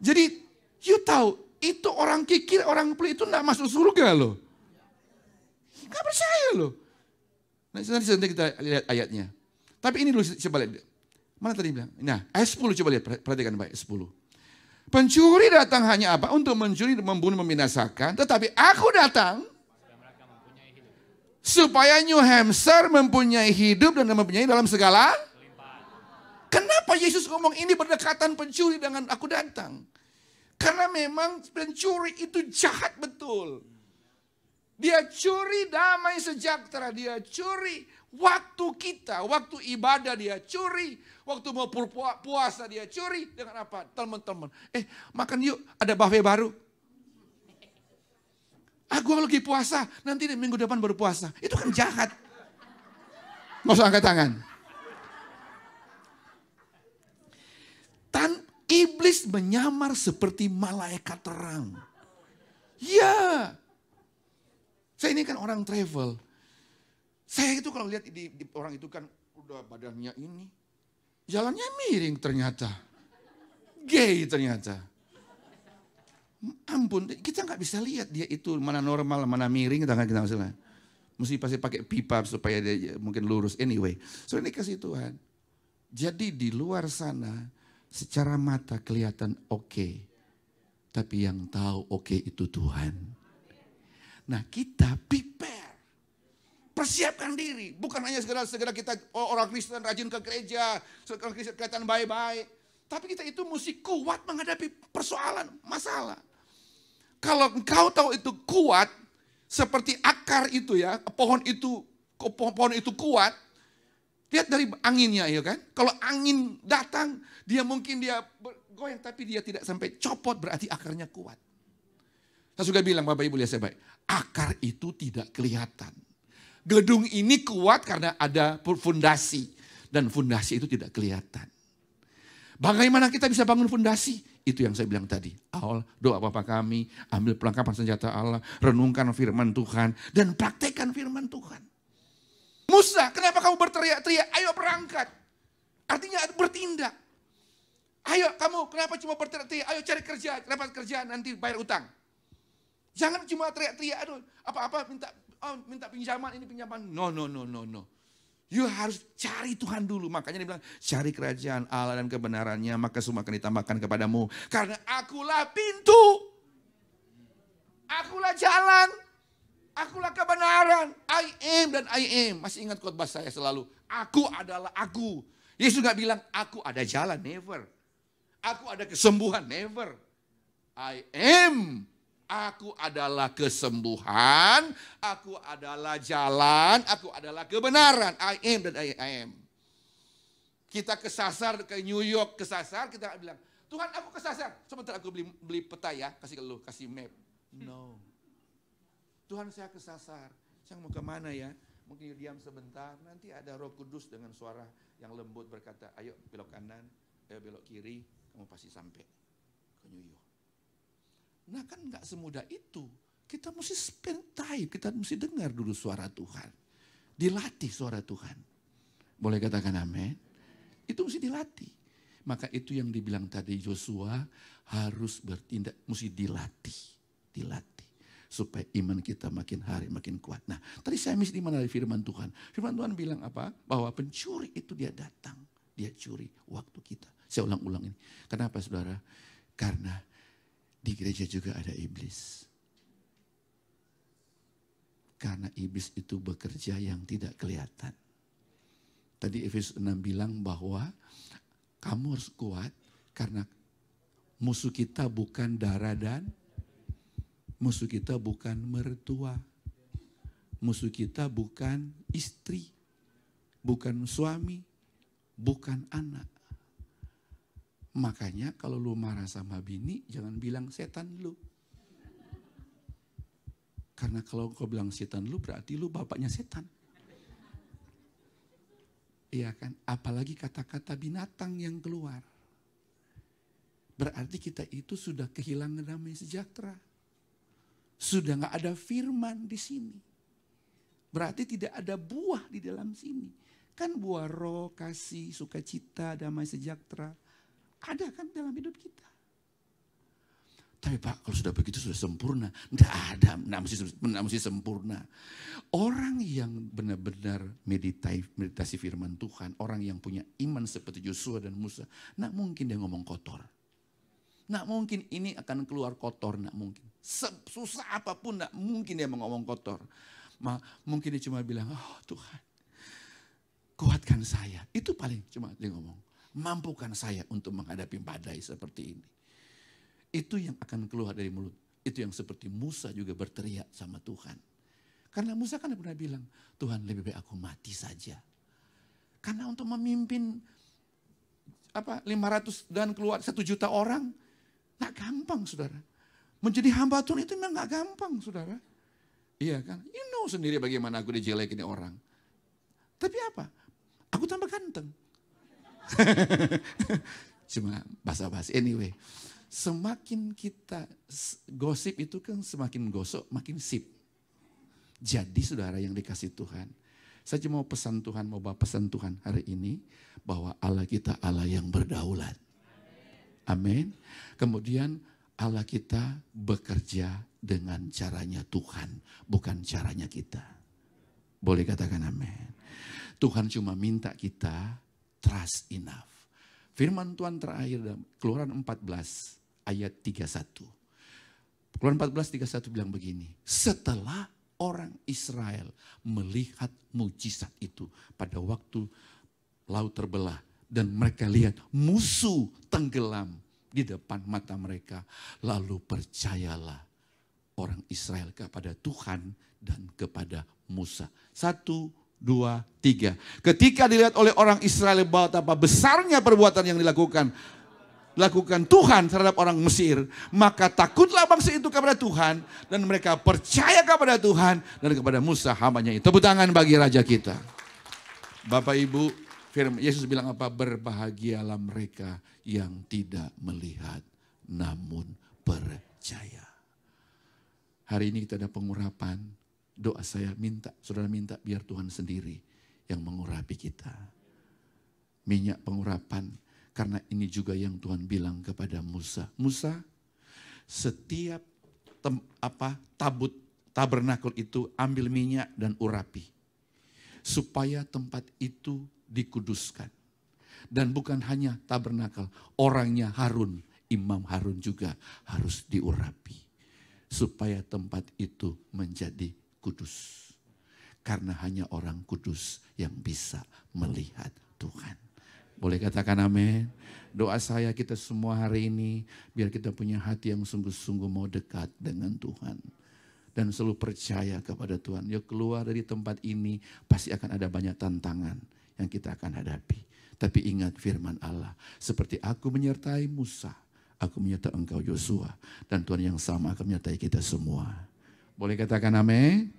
Jadi, you tahu, itu orang kikir, orang pelit itu enggak masuk surga loh. Enggak percaya loh. Nah, nanti kita lihat ayatnya. Tapi ini dulu coba lihat. Mana tadi bilang? Nah, ayat 10 coba lihat, perhatikan baik, 10. Pencuri datang hanya apa? Untuk mencuri, membunuh, membinasakan. Tetapi aku datang supaya New Hampshire mempunyai hidup dan mempunyai dalam segala. Kenapa Yesus ngomong ini berdekatan pencuri dengan aku datang? Karena memang pencuri itu jahat betul. Dia curi damai sejahtera, dia curi waktu kita, waktu ibadah dia curi, waktu mau puasa dia curi dengan apa? Teman-teman, makan yuk, ada buffet baru. Gua lagi puasa, nanti minggu depan baru puasa. Itu kan jahat. Nggak usah angkat tangan. Iblis menyamar seperti malaikat terang. Ya. Saya ini kan orang travel. Saya itu kalau lihat di orang itu kan udah badannya ini. Jalannya miring ternyata. Gay ternyata. Ampun, kita nggak bisa lihat dia itu mana normal, mana miring, kita nggak bisa. Mesti pasti pakai pipa supaya dia mungkin lurus. Anyway, so ini kasih Tuhan. Jadi di luar sana secara mata kelihatan oke. Tapi yang tahu oke itu Tuhan. Nah kita prepare. Persiapkan diri. Bukan hanya segera kita orang Kristen rajin ke gereja. Orang Kristen kelihatan baik-baik. Tapi kita itu mesti kuat menghadapi persoalan, masalah. Kalau engkau tahu itu kuat. Seperti akar itu ya. Pohon itu kuat. Lihat dari anginnya ya kan. Kalau angin datang, dia goyang tapi dia tidak sampai copot, berarti akarnya kuat. Saya juga bilang Bapak Ibu lihat saya baik. Akar itu tidak kelihatan. Gedung ini kuat karena ada fondasi. Dan fondasi itu tidak kelihatan. Bagaimana kita bisa bangun fondasi? Itu yang saya bilang tadi. Awal doa Bapa kami, ambil perlengkapan senjata Allah, renungkan firman Tuhan, dan praktekkan firman Tuhan. Musa, kenapa kamu berteriak-teriak? Ayo berangkat. Artinya bertindak. Ayo kamu, kenapa cuma berteriak-teriak? Ayo cari kerja, dapat kerjaan nanti bayar utang. Jangan cuma teriak-teriak, aduh apa-apa minta pinjaman, ini pinjaman. No. You harus cari Tuhan dulu. Makanya dia bilang, cari kerajaan Allah dan kebenarannya, maka semua akan ditambahkan kepadamu. Karena akulah pintu. Akulah jalan. Akulah kebenaran, I am dan I am. Masih ingat khotbah saya selalu, aku adalah aku. Yesus gak bilang, aku ada jalan, never. Aku ada kesembuhan, never. I am, aku adalah kesembuhan, aku adalah jalan, aku adalah kebenaran. I am dan I am. Kita kesasar ke New York, kesasar, kita bilang, Tuhan aku kesasar. Sebentar aku beli peta ya, kasih ke lu, kasih map. No. Tuhan saya kesasar, saya mau kemana ya? Mungkin diam sebentar, nanti ada Roh Kudus dengan suara yang lembut berkata, ayo belok kanan, ayo belok kiri, kamu pasti sampai ke New York. Nah kan gak semudah itu, kita mesti spend time, kita mesti dengar dulu suara Tuhan. Dilatih suara Tuhan. Boleh katakan amin? Itu mesti dilatih. Maka itu yang dibilang tadi Joshua harus bertindak, mesti dilatih. Supaya iman kita makin hari makin kuat. Nah, tadi saya di mana dari firman Tuhan? Firman Tuhan bilang apa? Bahwa pencuri itu dia datang. Dia curi waktu kita. Saya ulang-ulang ini. Kenapa saudara? Karena di gereja juga ada iblis. Karena iblis itu bekerja yang tidak kelihatan. Tadi Efesus 6 bilang bahwa kamu harus kuat karena musuh kita bukan darah dan musuh kita bukan mertua. Musuh kita bukan istri. Bukan suami. Bukan anak. Makanya kalau lu marah sama bini, jangan bilang setan lu. Karena kalau kau bilang setan lu, berarti lu bapaknya setan. Iya kan? Apalagi kata-kata binatang yang keluar. Berarti kita itu sudah kehilangan damai sejahtera. Sudah gak ada firman di sini. Berarti tidak ada buah di dalam sini. Kan buah roh, kasih, sukacita, damai sejahtera. Ada kan dalam hidup kita. Tapi Pak, kalau sudah begitu sudah sempurna. Tidak ada, tidak mesti sempurna. Orang yang benar-benar meditasi firman Tuhan. Orang yang punya iman seperti Yosua dan Musa. Tidak mungkin dia ngomong kotor. Tidak mungkin ini akan keluar kotor, tidak mungkin. Susah apapun, tidak mungkin dia ngomong kotor. Mungkin dia cuma bilang, oh Tuhan, kuatkan saya. Itu paling cuma dia ngomong. Mampukan saya untuk menghadapi badai seperti ini. Itu yang akan keluar dari mulut. Itu yang seperti Musa juga berteriak sama Tuhan. Karena Musa kan pernah bilang, Tuhan lebih baik aku mati saja. Karena untuk memimpin 500 dan keluar 1 juta orang, gak gampang saudara. Menjadi hamba Tuhan itu memang gak gampang saudara. Iya kan, you know sendiri bagaimana aku dijelekin orang. Tapi apa? Aku tambah ganteng. Cuma basa-basi. Anyway, semakin kita gosip itu kan semakin gosok, makin sip. Jadi saudara yang dikasih Tuhan, saya cuma mau pesan Tuhan, mau bawa pesan Tuhan hari ini, bahwa Allah kita Allah yang berdaulat. Amin. Kemudian Allah kita bekerja dengan caranya Tuhan, bukan caranya kita. Boleh katakan amin. Tuhan cuma minta kita trust enough. Firman Tuhan terakhir dalam Keluaran 14 ayat 31. Keluaran 14:31 bilang begini. Setelah orang Israel melihat mujizat itu pada waktu laut terbelah. Dan mereka lihat musuh tenggelam di depan mata mereka. Lalu percayalah orang Israel kepada Tuhan dan kepada Musa. 1, 2, 3. Ketika dilihat oleh orang Israel bahwa betapa besarnya perbuatan yang dilakukan Tuhan terhadap orang Mesir, maka takutlah bangsa itu kepada Tuhan dan mereka percaya kepada Tuhan dan kepada Musa hambanya itu. Tepuk tangan bagi Raja kita. Bapak Ibu, firman Yesus bilang apa? Berbahagialah mereka yang tidak melihat namun percaya. Hari ini kita ada pengurapan. Doa saya minta, saudara minta biar Tuhan sendiri yang mengurapi kita. Minyak pengurapan, karena ini juga yang Tuhan bilang kepada Musa. Musa, setiap tabut tabernakel itu ambil minyak dan urapi. Supaya tempat itu dikuduskan. Dan bukan hanya tabernakel, orangnya Harun, Imam Harun juga harus diurapi. Supaya tempat itu menjadi kudus. Karena hanya orang kudus yang bisa melihat Tuhan. Boleh katakan amin. Doa saya kita semua hari ini, biar kita punya hati yang sungguh-sungguh mau dekat dengan Tuhan. Dan selalu percaya kepada Tuhan. Yuk keluar dari tempat ini, pasti akan ada banyak tantangan yang kita akan hadapi. Tapi ingat firman Allah, seperti aku menyertai Musa, aku menyertai engkau Yosua. Dan Tuhan yang sama akan menyertai kita semua. Boleh katakan amin.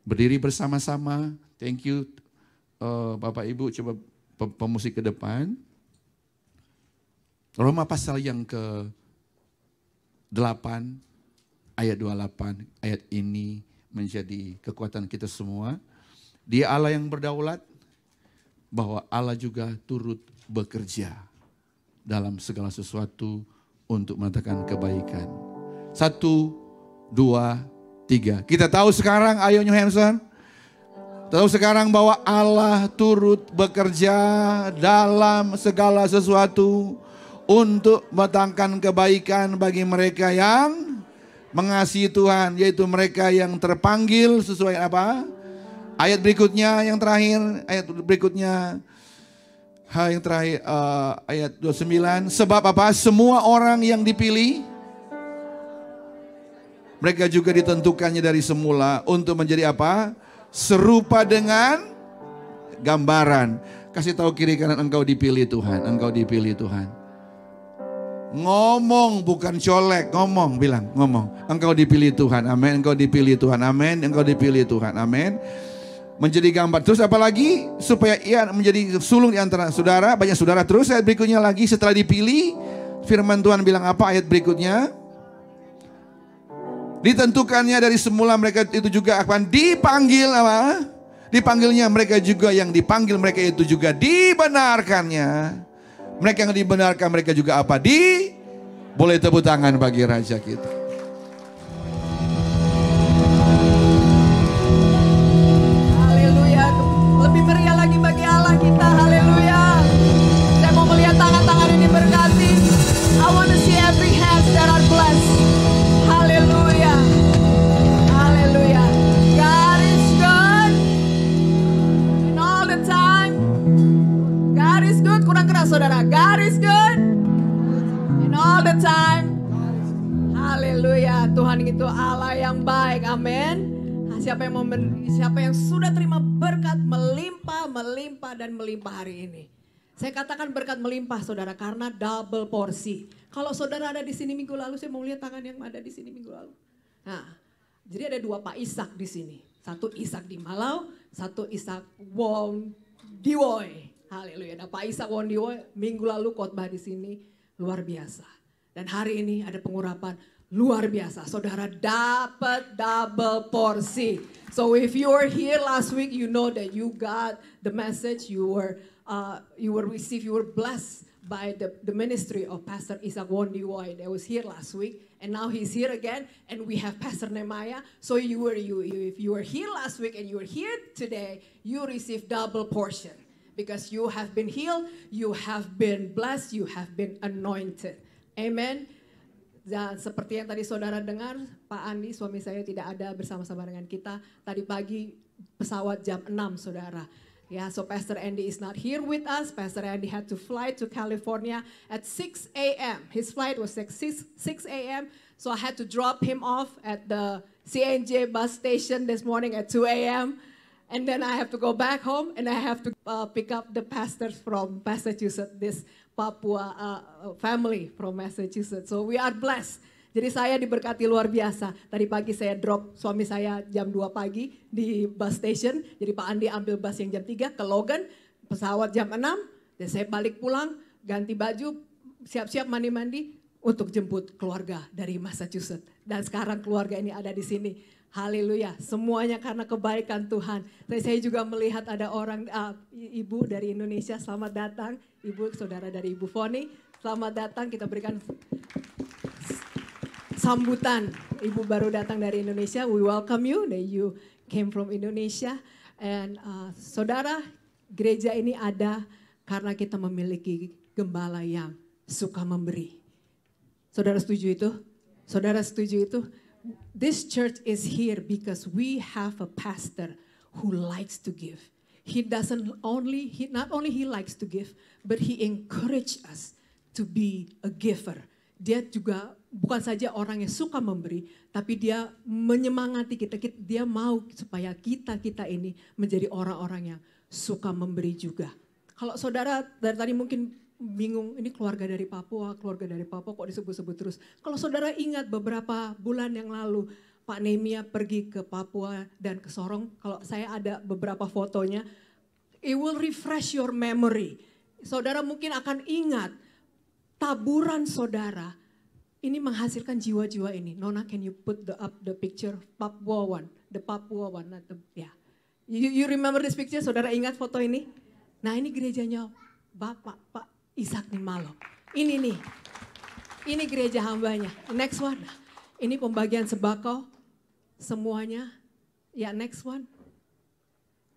Berdiri bersama-sama. Thank you Bapak Ibu, coba pemusik ke depan. Roma pasal yang ke-8 ayat 28. Ayat ini menjadi kekuatan kita semua. Dia Allah yang berdaulat, bahwa Allah juga turut bekerja dalam segala sesuatu untuk mengatakan kebaikan. 1, 2, 3. Kita tahu sekarang, ayo New Hampshire. Tahu sekarang bahwa Allah turut bekerja dalam segala sesuatu untuk mendatangkan kebaikan bagi mereka yang mengasihi Tuhan. Yaitu mereka yang terpanggil sesuai apa? Ayat berikutnya yang terakhir, ayat berikutnya. Yang terakhir ayat 29. Sebab apa? Semua orang yang dipilih, mereka juga ditentukannya dari semula untuk menjadi apa? Serupa dengan gambaran. Kasih tahu kiri kanan, engkau dipilih Tuhan, engkau dipilih Tuhan. Ngomong bukan colek, ngomong, bilang, ngomong. Engkau dipilih Tuhan, amin. Engkau dipilih Tuhan, amin. Engkau dipilih Tuhan, amin. Menjadi gambar. Terus apa lagi? Supaya ia menjadi sulung di antara saudara, banyak saudara. Terus ayat berikutnya lagi, setelah dipilih, firman Tuhan bilang apa ayat berikutnya? Ditentukannya dari semula mereka itu juga akan dipanggil apa? Dipanggilnya mereka juga yang dipanggil, mereka itu juga dibenarkannya. Mereka yang dibenarkan mereka juga apa? Boleh tepuk tangan bagi Raja kita. Haleluya. Lebih meriah lagi bagi Allah kita. Haleluya. Saya mau melihat tangan-tangan ini berkati. I want to see every hands that are blessed. Haleluya. Haleluya. God is good. And all the time. God is good. Kurang keras saudara. God is good. And all the time. Haleluya. Tuhan itu Allah yang baik. Amin. Siapa yang sudah terima berkat melimpah, melimpah dan melimpah hari ini. Saya katakan berkat melimpah saudara karena double porsi. Kalau saudara ada di sini minggu lalu, saya mau lihat tangan yang ada di sini minggu lalu. Nah, jadi ada 2 Pak Ishak di sini. Satu Ishak di Malau, satu Ishak Wong Diwoy. Haleluya. Nah, Pak Ishak Wong Diwoy minggu lalu khotbah di sini. luar biasa. Dan hari ini ada pengurapan luar biasa. Saudara dapat double porsi. So if you were here last week, you know that you got the message. You were blessed by the ministry of Pastor Isaac Wondiwoy that was here last week. And now he's here again. And we have Pastor Nehemiah. So if you were here last week and you are here today, you receive double portion. Because you have been healed, you have been blessed, you have been anointed. Amen. Dan seperti yang tadi saudara dengar, Pak Andi suami saya tidak ada bersama-sama dengan kita. Tadi pagi pesawat jam 6 saudara. Yeah, so Pastor Andy is not here with us. Pastor Andy had to fly to California at 6 a.m. His flight was at 6 a.m. So I had to drop him off at the CNJ bus station this morning at 2 a.m. And then I have to go back home and I have to pick up the pastors from Massachusetts, this Papua family from Massachusetts. So we are blessed. Jadi saya diberkati luar biasa. Tadi pagi saya drop suami saya jam 2 pagi di bus station. Jadi Pak Andi ambil bus yang jam 3 ke Logan. Pesawat jam 6. Dan saya balik pulang, ganti baju, siap-siap mandi-mandi untuk jemput keluarga dari Massachusetts. Dan sekarang keluarga ini ada di sini. Haleluya, semuanya karena kebaikan Tuhan. Saya juga melihat ada orang, ibu dari Indonesia, selamat datang. Ibu, saudara dari Ibu Foni, selamat datang. Kita berikan sambutan. Ibu baru datang dari Indonesia, we welcome you, that you came from Indonesia. And saudara, gereja ini ada karena kita memiliki gembala yang suka memberi. Saudara setuju itu? Saudara setuju itu? This church is here because we have a pastor who likes to give. Not only he likes to give, but he encourage us to be a giver. Dia juga bukan saja orang yang suka memberi, tapi dia menyemangati kita. Dia mau supaya kita ini menjadi orang-orang yang suka memberi juga. Kalau saudara dari tadi mungkin bingung, ini keluarga dari Papua kok disebut-sebut terus. Kalau saudara ingat beberapa bulan yang lalu Pak Nehemiah pergi ke Papua dan ke Sorong, kalau saya ada beberapa fotonya, it will refresh your memory. Saudara mungkin akan ingat taburan saudara ini menghasilkan jiwa-jiwa ini. Nona, can you put the picture Papua one, the Papua one, yeah. You remember this picture? Saudara ingat foto ini? Nah, ini gerejanya Bapak Pak Ishak Nimalo. Ini nih, ini gereja hambanya. Next one, ini pembagian sembako semuanya. Ya, next one.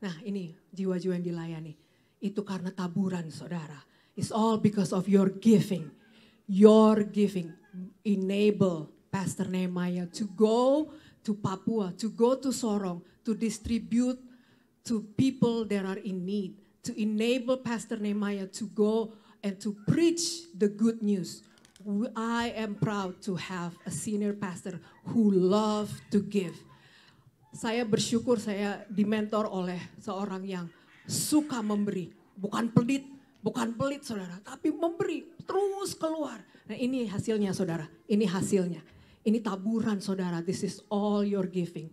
Nah, ini jiwa-jiwa yang dilayani. Itu karena taburan saudara. It's all because of your giving. Your giving enable Pastor Nehemiah to go to Papua, to go to Sorong, to distribute to people that are in need, to enable Pastor Nehemiah to go and to preach the good news. I am proud to have a senior pastor who love to give. Saya bersyukur saya dimentor oleh seorang yang suka memberi. Bukan pelit saudara, tapi memberi terus keluar. Nah, ini hasilnya saudara, ini hasilnya. Ini taburan saudara, this is all your giving.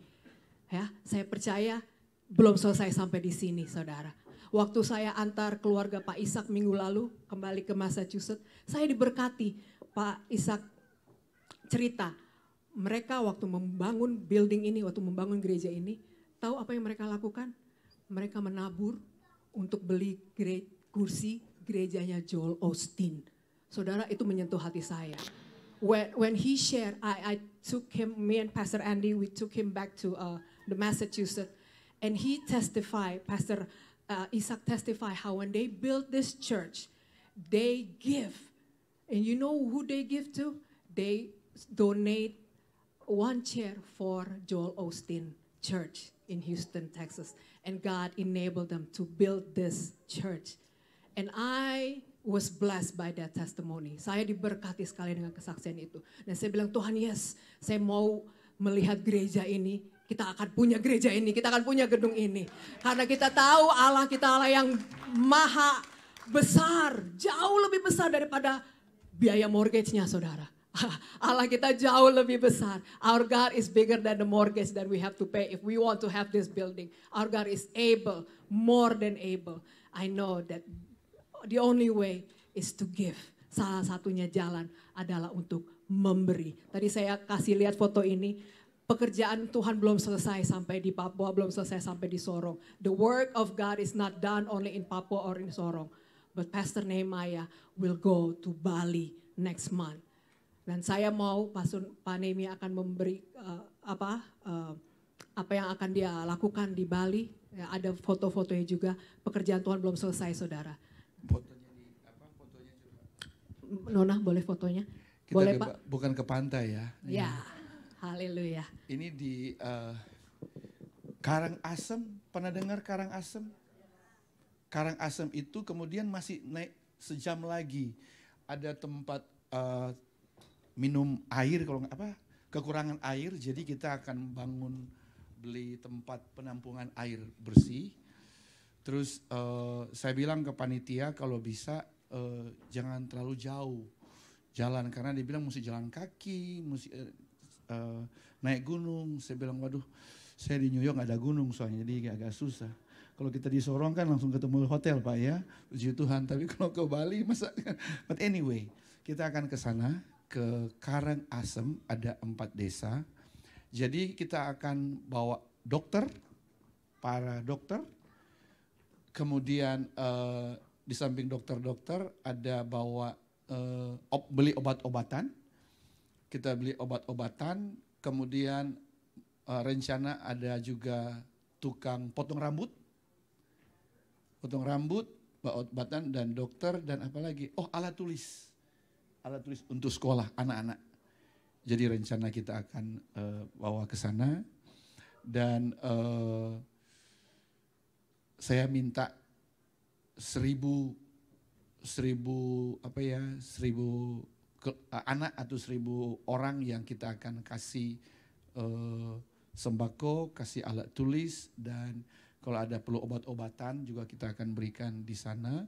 Ya, saya percaya belum selesai sampai di sini saudara. Waktu saya antar keluarga Pak Ishak minggu lalu kembali ke Massachusetts, saya diberkati. Pak Ishak cerita, mereka waktu membangun building ini, waktu membangun gereja ini, tahu apa yang mereka lakukan? Mereka menabur untuk beli kursi gerejanya Joel Osteen. Saudara, itu menyentuh hati saya. When he shared, I took him, me and Pastor Andy, we took him back to the Massachusetts, and he testified, Pastor Ishak testified how when they built this church, they give. And you know who they give to? They donate 1 chair for Joel Osteen Church in Houston, Texas. And God enabled them to build this church. And I was blessed by that testimony. Saya diberkati sekali dengan kesaksian itu. Dan saya bilang, Tuhan, yes, saya mau melihat gereja ini. Kita akan punya gereja ini, kita akan punya gedung ini. Karena kita tahu Allah kita Allah yang maha besar. Jauh lebih besar daripada biaya mortgage-nya saudara. Allah kita jauh lebih besar. Our God is bigger than the mortgage that we have to pay if we want to have this building. Our God is able, more than able. I know that the only way is to give. salah satunya jalan adalah untuk memberi. Tadi saya kasih lihat foto ini, pekerjaan Tuhan belum selesai sampai di Papua, belum selesai sampai di Sorong. The work of God is not done only in Papua or in Sorong. But Pastor Nehemiah will go to Bali next month. Dan saya mau Pak Nehemiah akan memberi apa yang akan dia lakukan di Bali. Ya, ada foto-fotonya juga. Pekerjaan Tuhan belum selesai, saudara. Fotonya juga. Nona, boleh fotonya? Kita Boleh Pak? bukan ke pantai ya. Ya, haleluya. Ini di Karangasem, pernah dengar Karangasem? Karangasem itu kemudian masih naik sejam lagi. Ada tempat minum air, kalau nggak apa, kekurangan air, jadi kita akan beli tempat penampungan air bersih. Terus saya bilang ke panitia kalau bisa jangan terlalu jauh jalan, karena dia bilang mesti jalan kaki, mesti naik gunung. Saya bilang waduh, saya di New York nggak ada gunung soalnya, jadi agak susah. Kalau kita di Sorong kan langsung ketemu hotel Pak ya, puji Tuhan. Tapi kalau ke Bali masa, but anyway, kita akan ke sana, ke Karangasem, ada 4 desa. Jadi kita akan bawa dokter, para dokter, kemudian di samping dokter-dokter ada bawa beli obat-obatan, kita beli obat-obatan, kemudian rencana ada juga tukang potong rambut, obat-obatan dan dokter dan apa lagi? Oh, alat tulis untuk sekolah anak-anak. Jadi rencana kita akan bawa ke sana dan saya minta 1.000 anak atau 1.000 orang yang kita akan kasih sembako, kasih alat tulis, dan kalau ada perlu obat-obatan juga kita akan berikan di sana.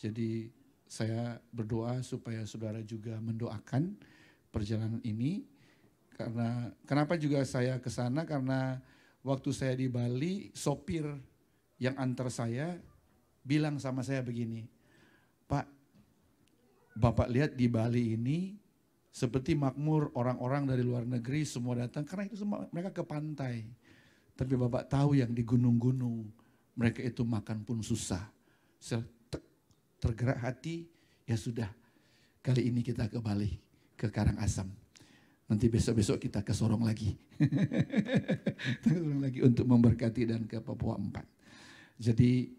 Jadi saya berdoa supaya saudara juga mendoakan perjalanan ini. Karena kenapa juga saya ke sana, karena waktu saya di Bali, sopir yang antar saya bilang sama saya begini, Pak, Bapak lihat di Bali ini seperti makmur, orang-orang dari luar negeri semua datang, karena itu semua mereka ke pantai. Tapi Bapak tahu yang di gunung-gunung, mereka itu makan pun susah. Saya tergerak hati, ya sudah, kali ini kita ke Bali, ke Karangasem. Nanti besok-besok kita ke Sorong lagi. lagi untuk memberkati dan ke Papua 4. Jadi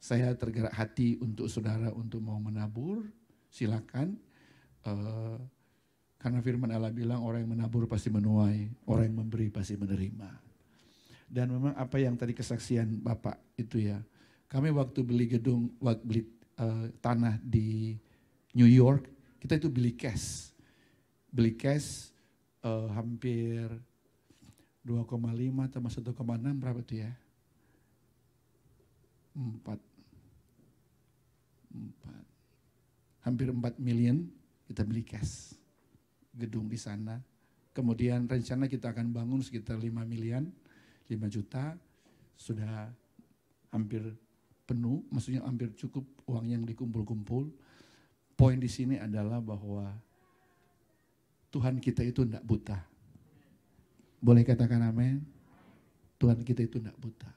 saya tergerak hati untuk saudara untuk mau menabur, silakan. Karena firman Allah bilang orang yang menabur pasti menuai, orang yang memberi pasti menerima. Dan memang apa yang tadi kesaksian Bapak itu ya, kami waktu beli tanah di New York, kita itu beli cash hampir 2,5 sama 1,6 berapa itu ya? 4 hampir 4 million kita beli cash gedung di sana. Kemudian rencana kita akan bangun sekitar 5 juta, sudah hampir penuh, maksudnya hampir cukup uang yang dikumpul-kumpul. Poin di sini adalah bahwa Tuhan kita itu tidak buta. Boleh katakan amin? Tuhan kita itu tidak buta.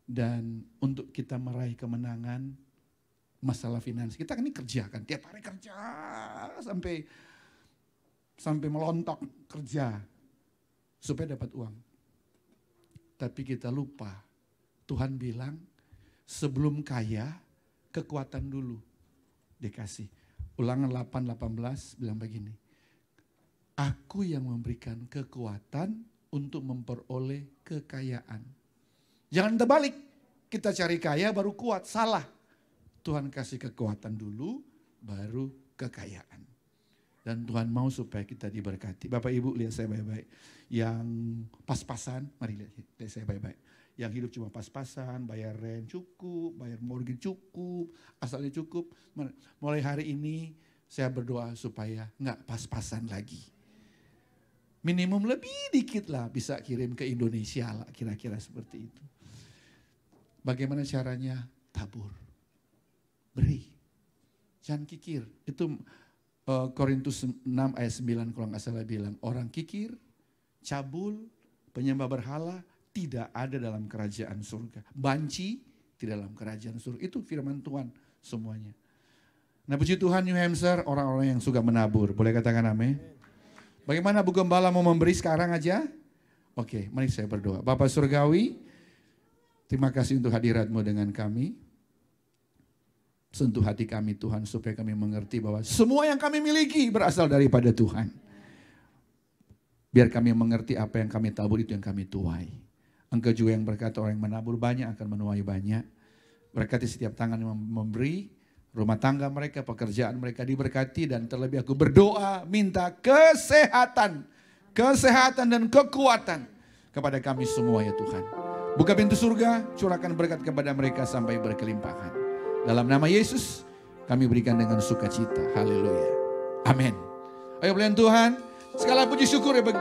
Dan untuk kita meraih kemenangan, masalah finansial, kita kan ini kerja kan, tiap hari kerja sampai melontok kerja supaya dapat uang. Tapi kita lupa, Tuhan bilang sebelum kaya, kekuatan dulu dikasih. Ulangan 8:18 bilang begini, aku yang memberikan kekuatan untuk memperoleh kekayaan. Jangan terbalik, kita cari kaya baru kuat, salah. Tuhan kasih kekuatan dulu, baru kekayaan. Dan Tuhan mau supaya kita diberkati. Bapak Ibu lihat saya baik-baik. Yang pas-pasan, mari lihat saya baik-baik. Yang hidup cuma pas-pasan, bayar rent cukup, bayar mortgage cukup, asalnya cukup. Mulai hari ini saya berdoa supaya nggak pas-pasan lagi. Minimum lebih dikit lah bisa kirim ke Indonesia lah, kira-kira seperti itu. Bagaimana caranya? Tabur, beri. Jangan kikir. Itu Korintus 6 ayat 9 kalau nggak salah bilang. Orang kikir, cabul, penyembah berhala tidak ada dalam kerajaan surga. Banci tidak dalam kerajaan surga. Itu firman Tuhan semuanya. Nah puji Tuhan New Hampshire orang-orang yang suka menabur. Boleh katakan amin? Bagaimana Bu Gembala mau memberi sekarang aja? Oke, mari saya berdoa. Bapak Surgawi, terima kasih untuk hadirat-Mu dengan kami. Sentuh hati kami Tuhan supaya kami mengerti bahwa semua yang kami miliki berasal daripada Tuhan. Biar kami mengerti apa yang kami tabur itu yang kami tuai. Engkau juga yang berkata orang yang menabur banyak akan menuai banyak. Berkati setiap tangan yang memberi, rumah tangga mereka, pekerjaan mereka diberkati. Dan terlebih aku berdoa minta kesehatan dan kekuatan kepada kami semua ya Tuhan. Buka pintu surga, curahkan berkat kepada mereka sampai berkelimpahan. Dalam nama Yesus kami berikan dengan sukacita. Haleluya. Amin. Ayo pelayan Tuhan, segala puji syukur ya bagi